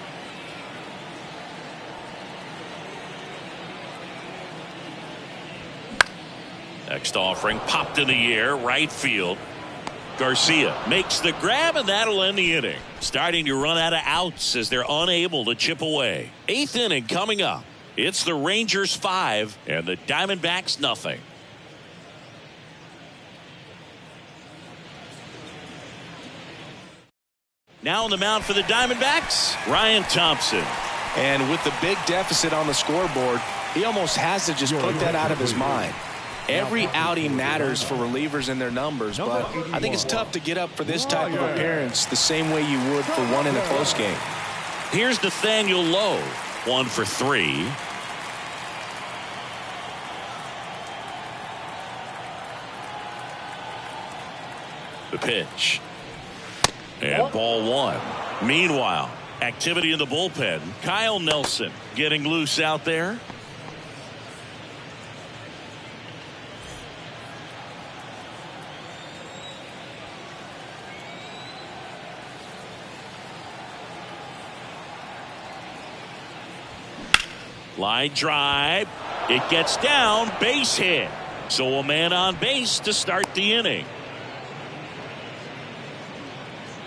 Next offering popped in the air, right field. Garcia makes the grab, and that'll end the inning. Starting to run out of outs as they're unable to chip away. 8th inning coming up. It's the Rangers 5 and the Diamondbacks nothing. Now on the mound for the Diamondbacks, Ryan Thompson. And with the big deficit on the scoreboard, he almost has to just put that out of his mind. Every outing matters for relievers and their numbers, but I think it's tough to get up for this type of appearance the same way you would for one in a close game. Here's Nathaniel Lowe, 1 for 3. The pitch. And ball 1. Meanwhile, activity in the bullpen. Kyle Nelson getting loose out there. Line drive. It gets down. Base hit. So a man on base to start the inning.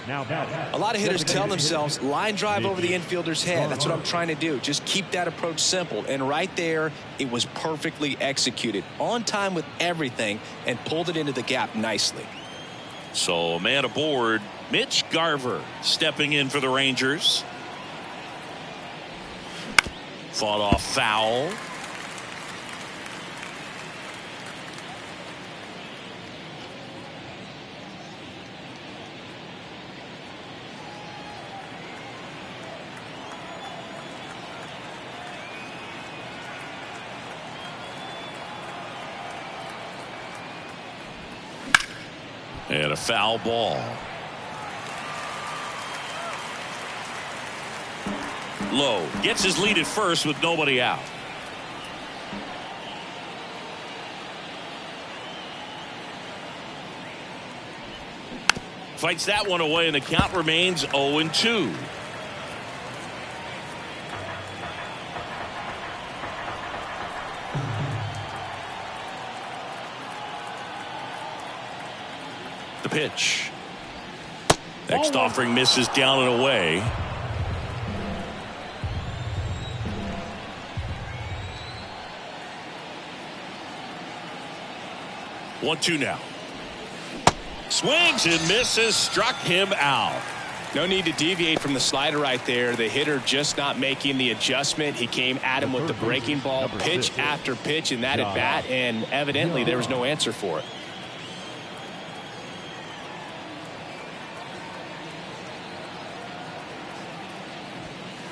A lot of hitters tell themselves line drive over the infielder's head. That's what I'm trying to do. Just keep that approach simple. And right there, it was perfectly executed. On time with everything and pulled it into the gap nicely. So a man aboard. Mitch Garver stepping in for the Rangers. Fought off foul. And a foul ball. Lowe gets his lead at first with nobody out. Fights that one away, and the count remains 0-2. The pitch. Next offering misses down and away. One-two now. Swings and misses, struck him out. No need to deviate from the slider right there. The hitter just not making the adjustment. He came at him with the breaking ball, pitch after pitch in that at bat, and evidently there was no answer for it.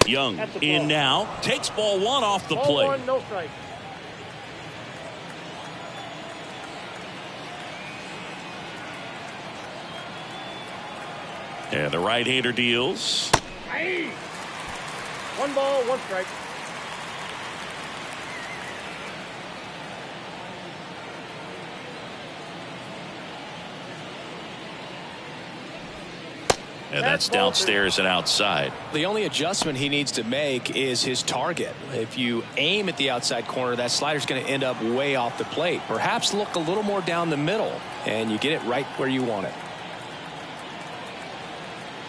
Young in now, takes ball one off the Ball plate. one, no strike. And the right-hander deals. Aye. One ball, one strike. And that's downstairs and outside. The only adjustment he needs to make is his target. If you aim at the outside corner, that slider's going to end up way off the plate. Perhaps look a little more down the middle, and you get it right where you want it.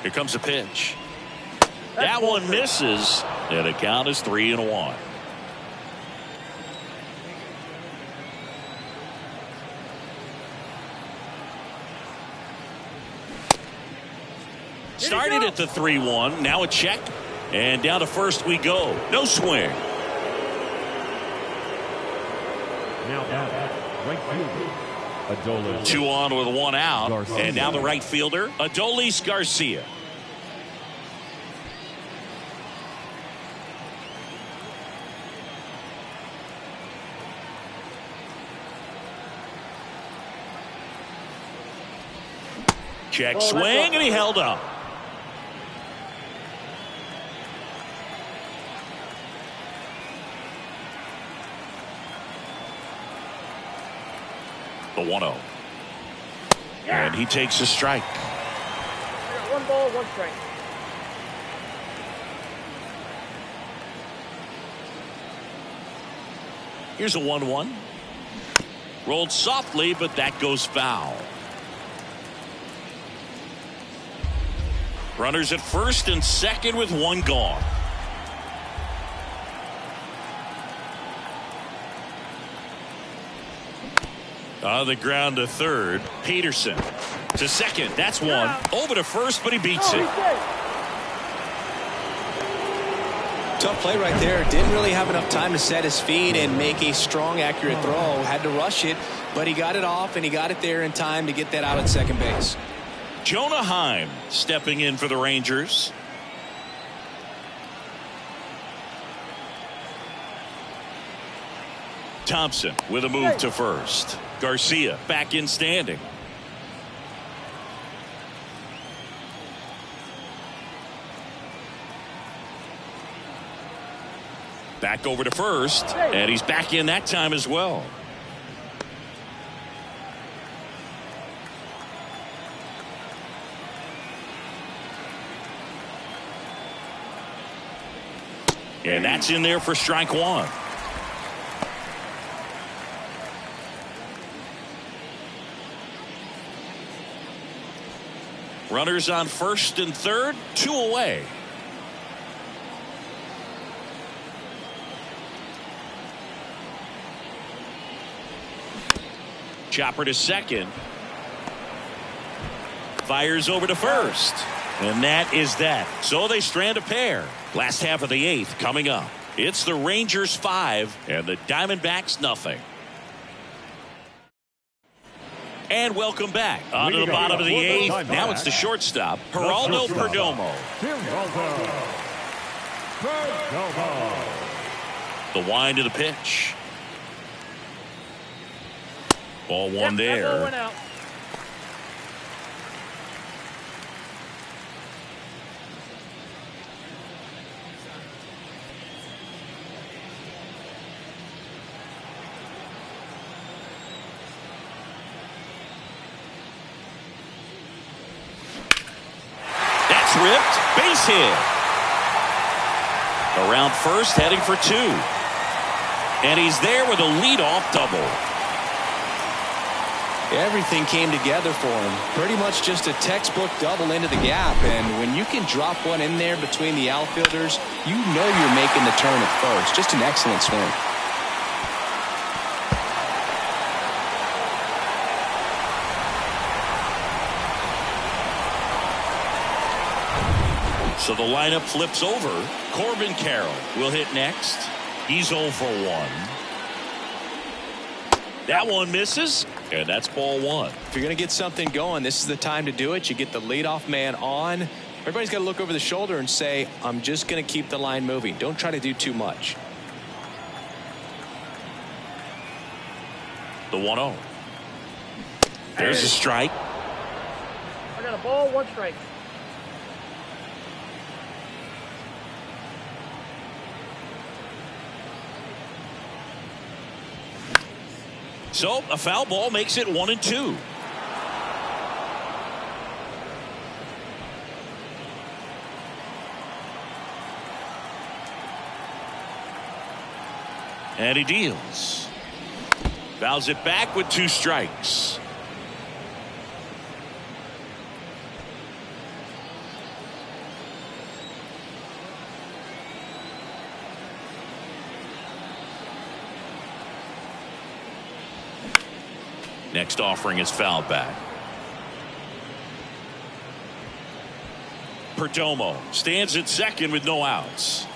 Here comes a pitch. That one misses, and the count is 3-1. Started at the 3-1. Now a check. And down to first we go. No swing. Now at right field, Adolis. 2 on with 1 out. Garcia. And now the right fielder, Adolis Garcia. Check swing, and he held up. The 1-0. And he takes a strike. One ball, one strike. Here's a 1-1. Rolled softly, but that goes foul. Runners at first and second with 1 gone. On the ground to third. Peterson to second. That's one. Over to first, but he beats it. Tough play right there. Didn't really have enough time to set his feet and make a strong, accurate throw. Had to rush it, but he got it off, and he got it there in time to get that out at second base. Jonah Heim stepping in for the Rangers. Thompson with a move to first. Garcia back in standing. Back over to first, and he's back in that time as well. And that's in there for strike one. Runners on first and third, 2 away. Chopper to second. Fires over to first. And that is that. So they strand a pair. Last half of the 8th coming up. It's the Rangers 5 and the Diamondbacks nothing. And welcome back onto the bottom of the 8th. Now it's the shortstop, Geraldo Perdomo. The wind to the pitch. Ball one there. Ripped, base hit. Around first, heading for 2. And he's there with a leadoff double. Everything came together for him. Pretty much just a textbook double into the gap. And when you can drop one in there between the outfielders, you know you're making the turn at first. Just an excellent swing. So the lineup flips over. Corbin Carroll will hit next. He's 0 for 1. That one misses, and that's ball 1. If you're going to get something going, this is the time to do it. You get the leadoff man on. Everybody's got to look over the shoulder and say, I'm just going to keep the line moving. Don't try to do too much. The 1-0. There's a strike. I got a ball, 1 strike. So a foul ball makes it 1-2. And he deals. Fouls it back with 2 strikes. Next offering is fouled back. Perdomo stands at second with no outs.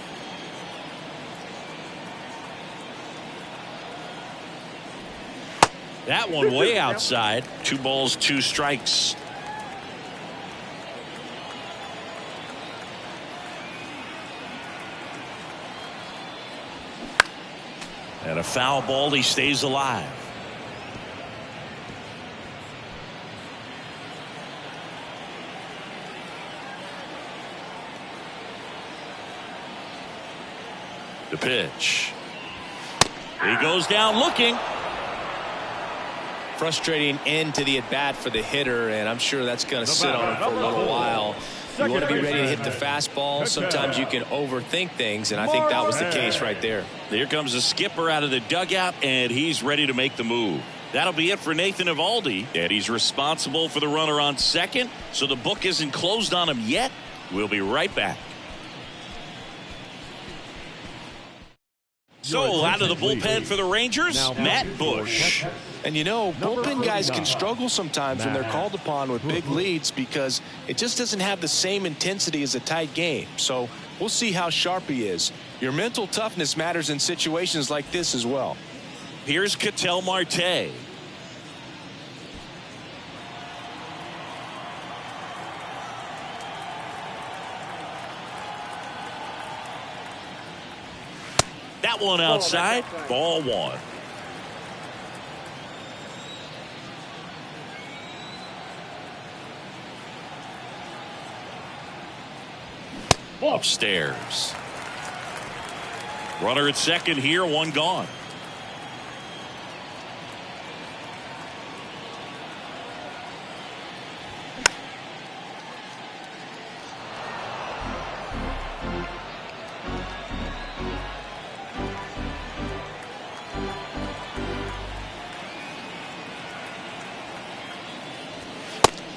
That one way outside. 2 balls, 2 strikes. And a foul ball. He stays alive. The pitch. He goes down looking. Frustrating end to the at-bat for the hitter, and I'm sure that's going to sit on him for a little while. You want to be ready to hit the fastball. Sometimes you can overthink things, and I think that was the case right there. Here comes the skipper out of the dugout, and he's ready to make the move. That'll be it for Nathan Eovaldi, and he's responsible for the runner on second, so the book isn't closed on him yet. We'll be right back. So out of the bullpen for the Rangers, Matt Bush. And you know, bullpen guys can struggle sometimes when they're called upon with big leads because it just doesn't have the same intensity as a tight game. So we'll see how sharp he is. Your mental toughness matters in situations like this as well. Here's Ketel Marte. That one outside. Ball 1. Upstairs. Runner at second here, 1 gone.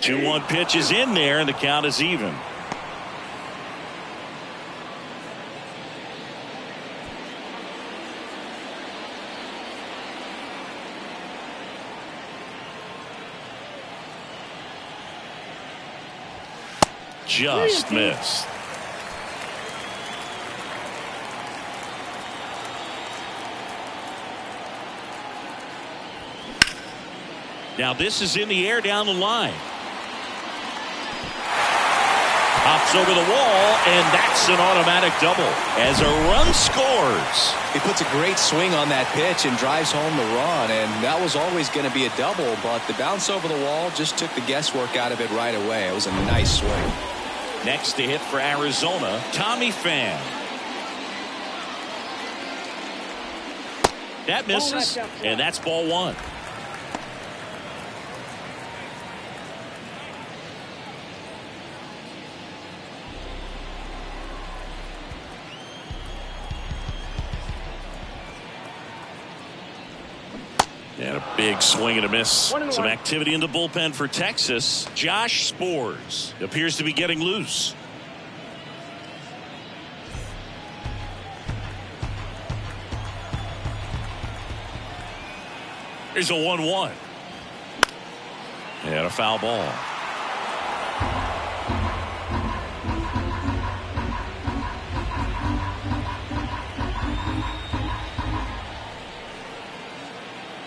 Two 1 pitch is in there, and the count is even. Just missed. Now this is in the air down the line. Pops over the wall, and that's an automatic double as a run scores. He puts a great swing on that pitch and drives home the run, and that was always going to be a double, but the bounce over the wall just took the guesswork out of it right away. It was a nice swing. Next to hit for Arizona, Tommy Pham. That misses, and that's ball 1. And a Big swing and a miss. Some activity in the bullpen for Texas. Josh Spores appears to be getting loose. Here's a 1-1. And a foul ball.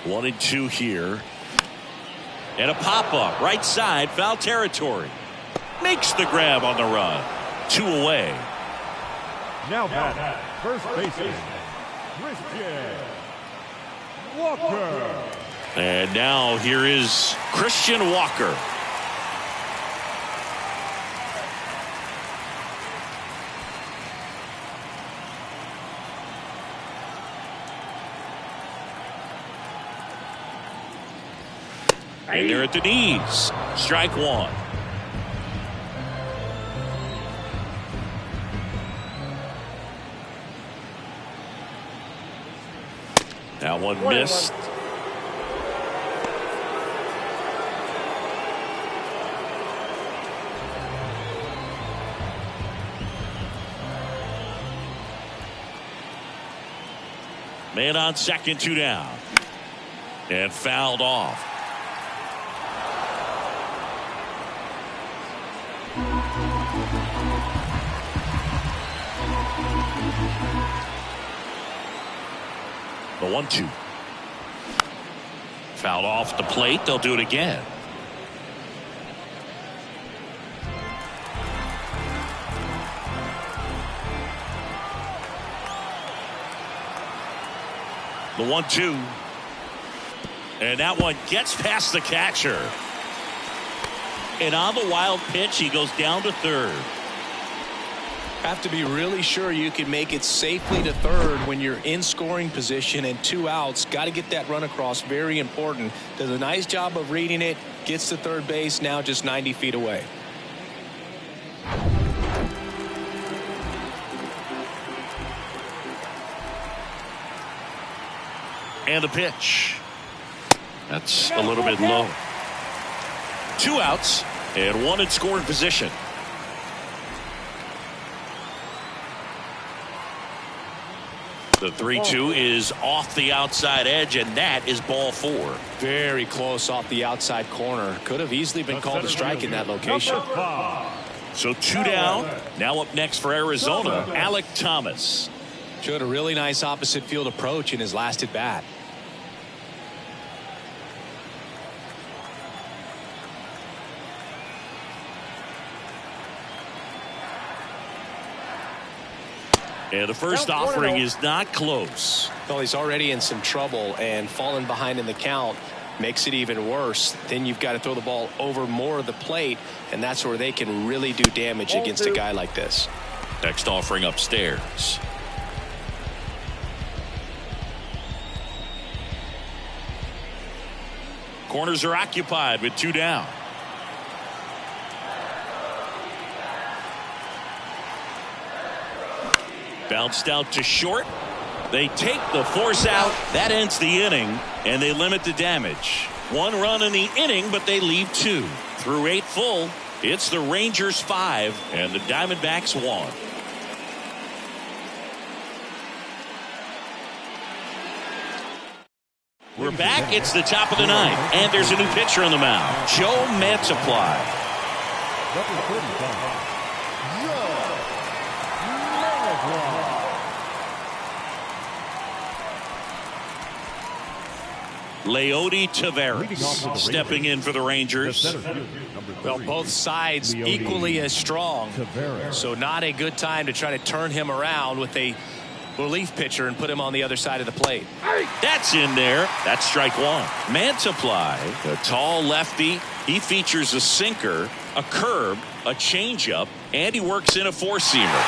One and two here. And a pop-up. Right side. Foul territory. Makes the grab on the run. 2 away. Now back. First baseman, Christian Walker. And now here is Christian Walker. And they're at the knees. Strike one. That one missed. Man on second, 2 down. And fouled off. The 1-2. Fouled off the plate. They'll do it again. The 1-2. And that one gets past the catcher. And on the wild pitch, he goes down to third. Have to be really sure you can make it safely to third when you're in scoring position and 2 outs. Got to get that run across. Very important. Does a nice job of reading it. Gets to third base. Now just 90 feet away. And the pitch. That's a little bit low. 2 outs and 1 in scoring position. The 3-2 is off the outside edge, and that is ball 4. Very close off the outside corner. Could have easily been called a strike in that location. So 2 down. Now up next for Arizona, Alek Thomas. Showed a really nice opposite field approach in his last at bat. And the first offering is not close. Well, he's already in some trouble, and falling behind in the count makes it even worse. Then you've got to throw the ball over more of the plate, and that's where they can really do damage against a guy like this. Next offering upstairs. Corners are occupied with 2 down. Bounced out to short. They take the force out. That ends the inning, and they limit the damage. 1 run in the inning, but they leave 2. Through 8 full, it's the Rangers 5 and the Diamondbacks 1. We're back. It's the top of the 9th, and there's a new pitcher on the mound, Joe Mantiply. Leody Taveras stepping in for the Rangers. Well, both sides equally as strong, so not a good time to try to turn him around with a relief pitcher and put him on the other side of the plate. That's in there. That's strike 1. Mantiply, a tall lefty. He features a sinker, a curve, a changeup, and he works in a 4-seamer.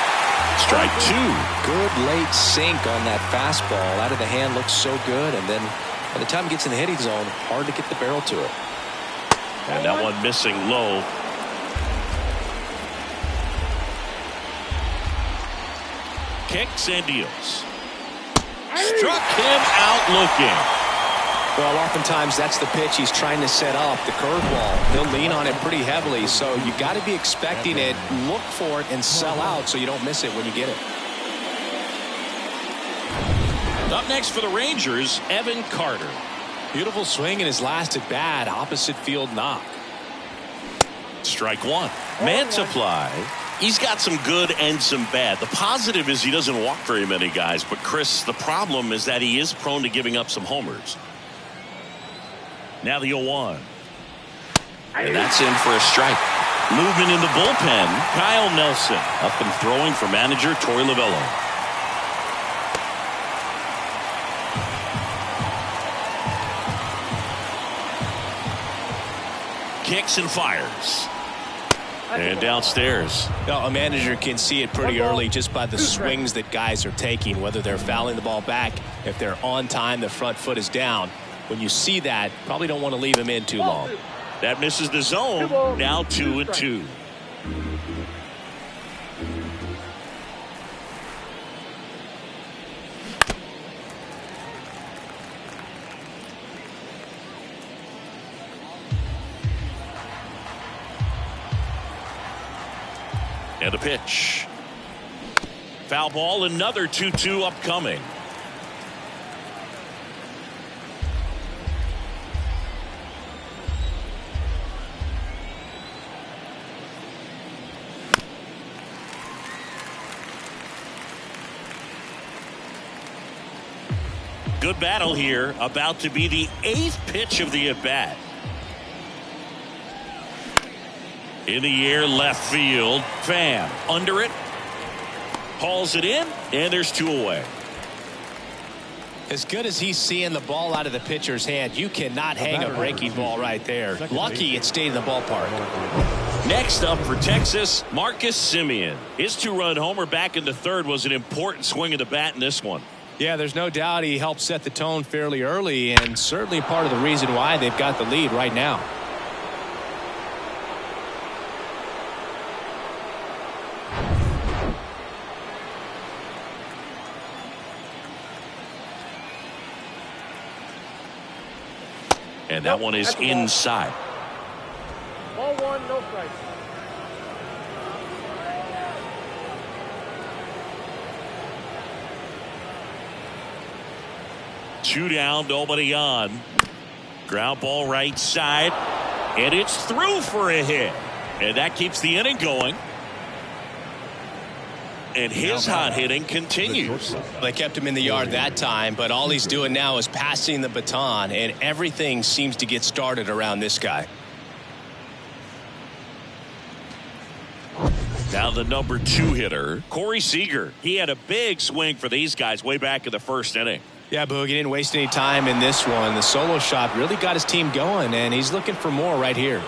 Strike 2. Good late sink on that fastball. Out of the hand, looks so good, and then by the time it gets in the hitting zone, hard to get the barrel to it. And that one missing low. Kicks and deals. Struck him out looking. Well, oftentimes that's the pitch he's trying to set up, the curveball. He'll lean on it pretty heavily, so you got to be expecting it, look for it, and sell out so you don't miss it when you get it. Up next for the Rangers, Evan Carter. Beautiful swing in his last at bat, opposite field knock. Strike one. Mantiply. He's got some good and some bad. The positive is he doesn't walk very many guys, but Chris, the problem is that he is prone to giving up some homers. Now the 0-1. And that's in for a strike. Movement in the bullpen. Kyle Nelson up and throwing for manager Torey Lovullo. Kicks and fires. And downstairs. Well, a manager can see it pretty early just by the swings that guys are taking, whether they're fouling the ball back, if they're on time, the front foot is down. When you see that, probably don't want to leave him in too long. That misses the zone. Now 2-2. And a pitch. Foul ball, another 2-2 upcoming. Good battle here. About to be the 8th pitch of the at-bat. In the air, left field. Pham under it. Hauls it in, and there's 2 away. As good as he's seeing the ball out of the pitcher's hand, you cannot hang a breaking ball right there. Lucky it stayed in the ballpark. Next up for Texas, Marcus Semien. His 2-run homer back in the 3rd was an important swing of the bat in this one. Yeah, there's no doubt he helped set the tone fairly early, and certainly part of the reason why they've got the lead right now. And that one is inside. Ball 1, no strikes. Two down, nobody on. Ground ball right side. And it's through for a hit. And that keeps the inning going. And his hot hitting continues. They kept him in the yard that time, but all he's doing now is passing the baton, and everything seems to get started around this guy. Now the number 2 hitter, Corey Seager. He had a big swing for these guys way back in the 1st inning. Yeah, Boog, he didn't waste any time in this one. The solo shot really got his team going, and he's looking for more right here.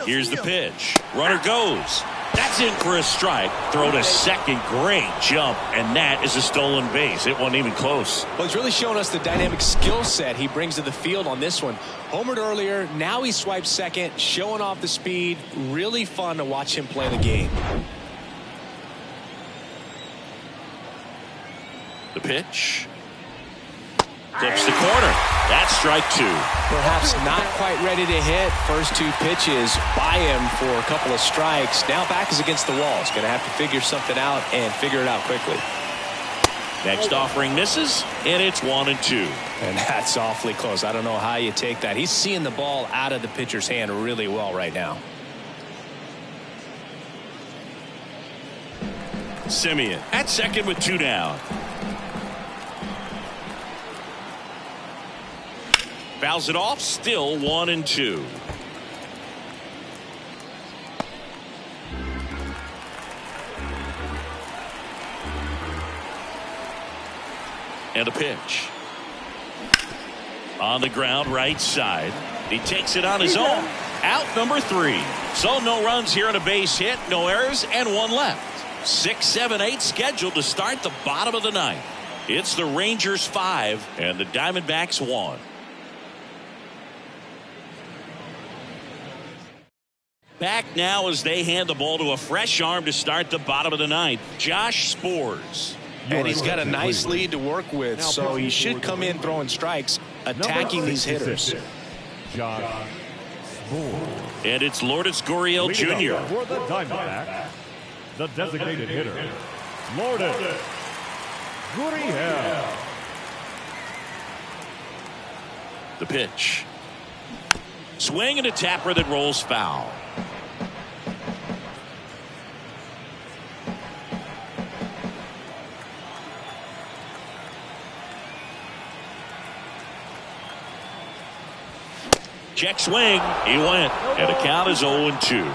Here's the pitch. Runner goes. That's in for a strike. Throw to second. Great jump. And that is a stolen base. It wasn't even close. Well, he's really showing us the dynamic skill set he brings to the field on this one. Homered earlier. Now he swipes second. Showing off the speed. Really fun to watch him play the game. The pitch. Flips the corner. That's strike 2. Perhaps not quite ready to hit. First 2 pitches by him for a couple of strikes. Now back is against the wall. He's going to have to figure something out and figure it out quickly. Next offering misses, and it's 1-2. And that's awfully close. I don't know how you take that. He's seeing the ball out of the pitcher's hand really well right now. Semien at second with 2 down. Fouls it off, still 1-2. And a pitch. On the ground, right side. He takes it on his own. Out number 3. So no runs here on a base hit, no errors, and 1 left. 6, 7, 8 scheduled to start the bottom of the 9th. It's the Rangers 5 and the Diamondbacks 1. Back now as they hand the ball to a fresh arm to start the bottom of the ninth. Josh Spores. And he's got a nice lead to work with, so he should come in throwing strikes, attacking these hitters. Josh Spores. And it's Lourdes Gurriel Jr. For the Diamondbacks, the designated hitter, Lourdes Gurriel. The pitch. Swing and a tapper that rolls foul. Check swing. He went. And the count is 0-2.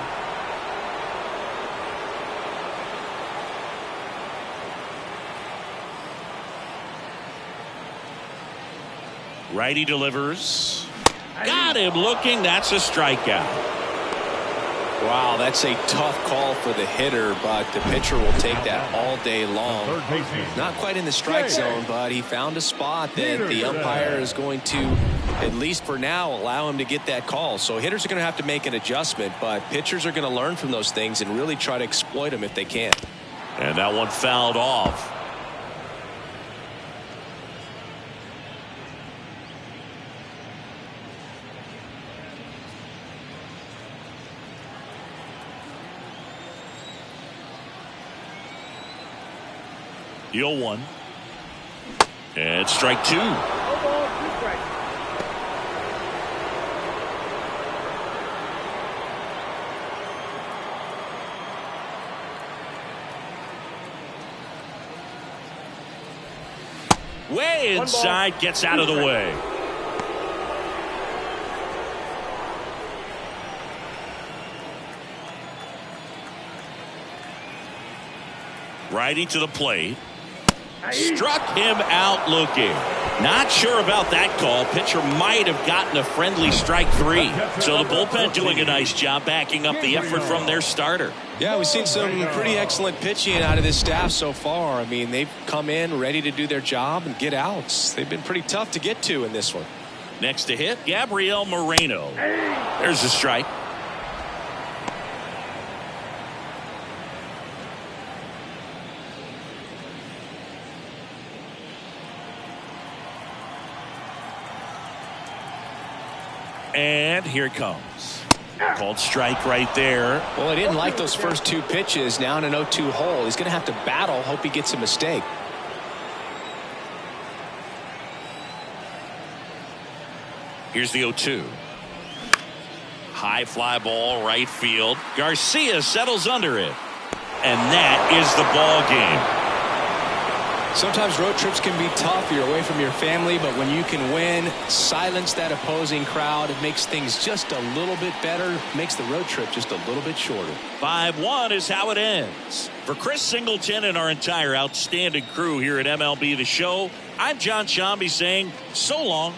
Righty delivers. Got him looking. That's a strikeout. Wow, that's a tough call for the hitter, but the pitcher will take that all day long. Not quite in the strike zone, but he found a spot that the umpire is going to, at least for now, allow him to get that call. So hitters are going to have to make an adjustment, but pitchers are going to learn from those things and really try to exploit them if they can. And that one fouled off. The 0-1. And strike two. Way inside, gets out of the way. Righty to the plate. Struck him out looking. Not sure about that call. Pitcher might have gotten a friendly strike three. So the bullpen doing a nice job backing up the effort from their starter. Yeah, we've seen some pretty excellent pitching out of this staff so far. I mean, they've come in ready to do their job and get outs. They've been pretty tough to get to in this one. Next to hit, Gabriel Moreno. There's a strike. And here it comes. Called strike right there. Well, he didn't like those first two pitches. Now in an 0-2 hole. He's going to have to battle. Hope he gets a mistake. Here's the 0-2. High fly ball, right field. Garcia settles under it. And that is the ball game. Sometimes road trips can be tough. You're away from your family, but when you can win, silence that opposing crowd, it makes things just a little bit better, makes the road trip just a little bit shorter. 5-1 is how it ends. For Chris Singleton and our entire outstanding crew here at MLB The Show, I'm John Shambi saying so long.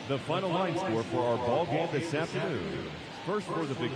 The final line score for our ball game this afternoon. First for the big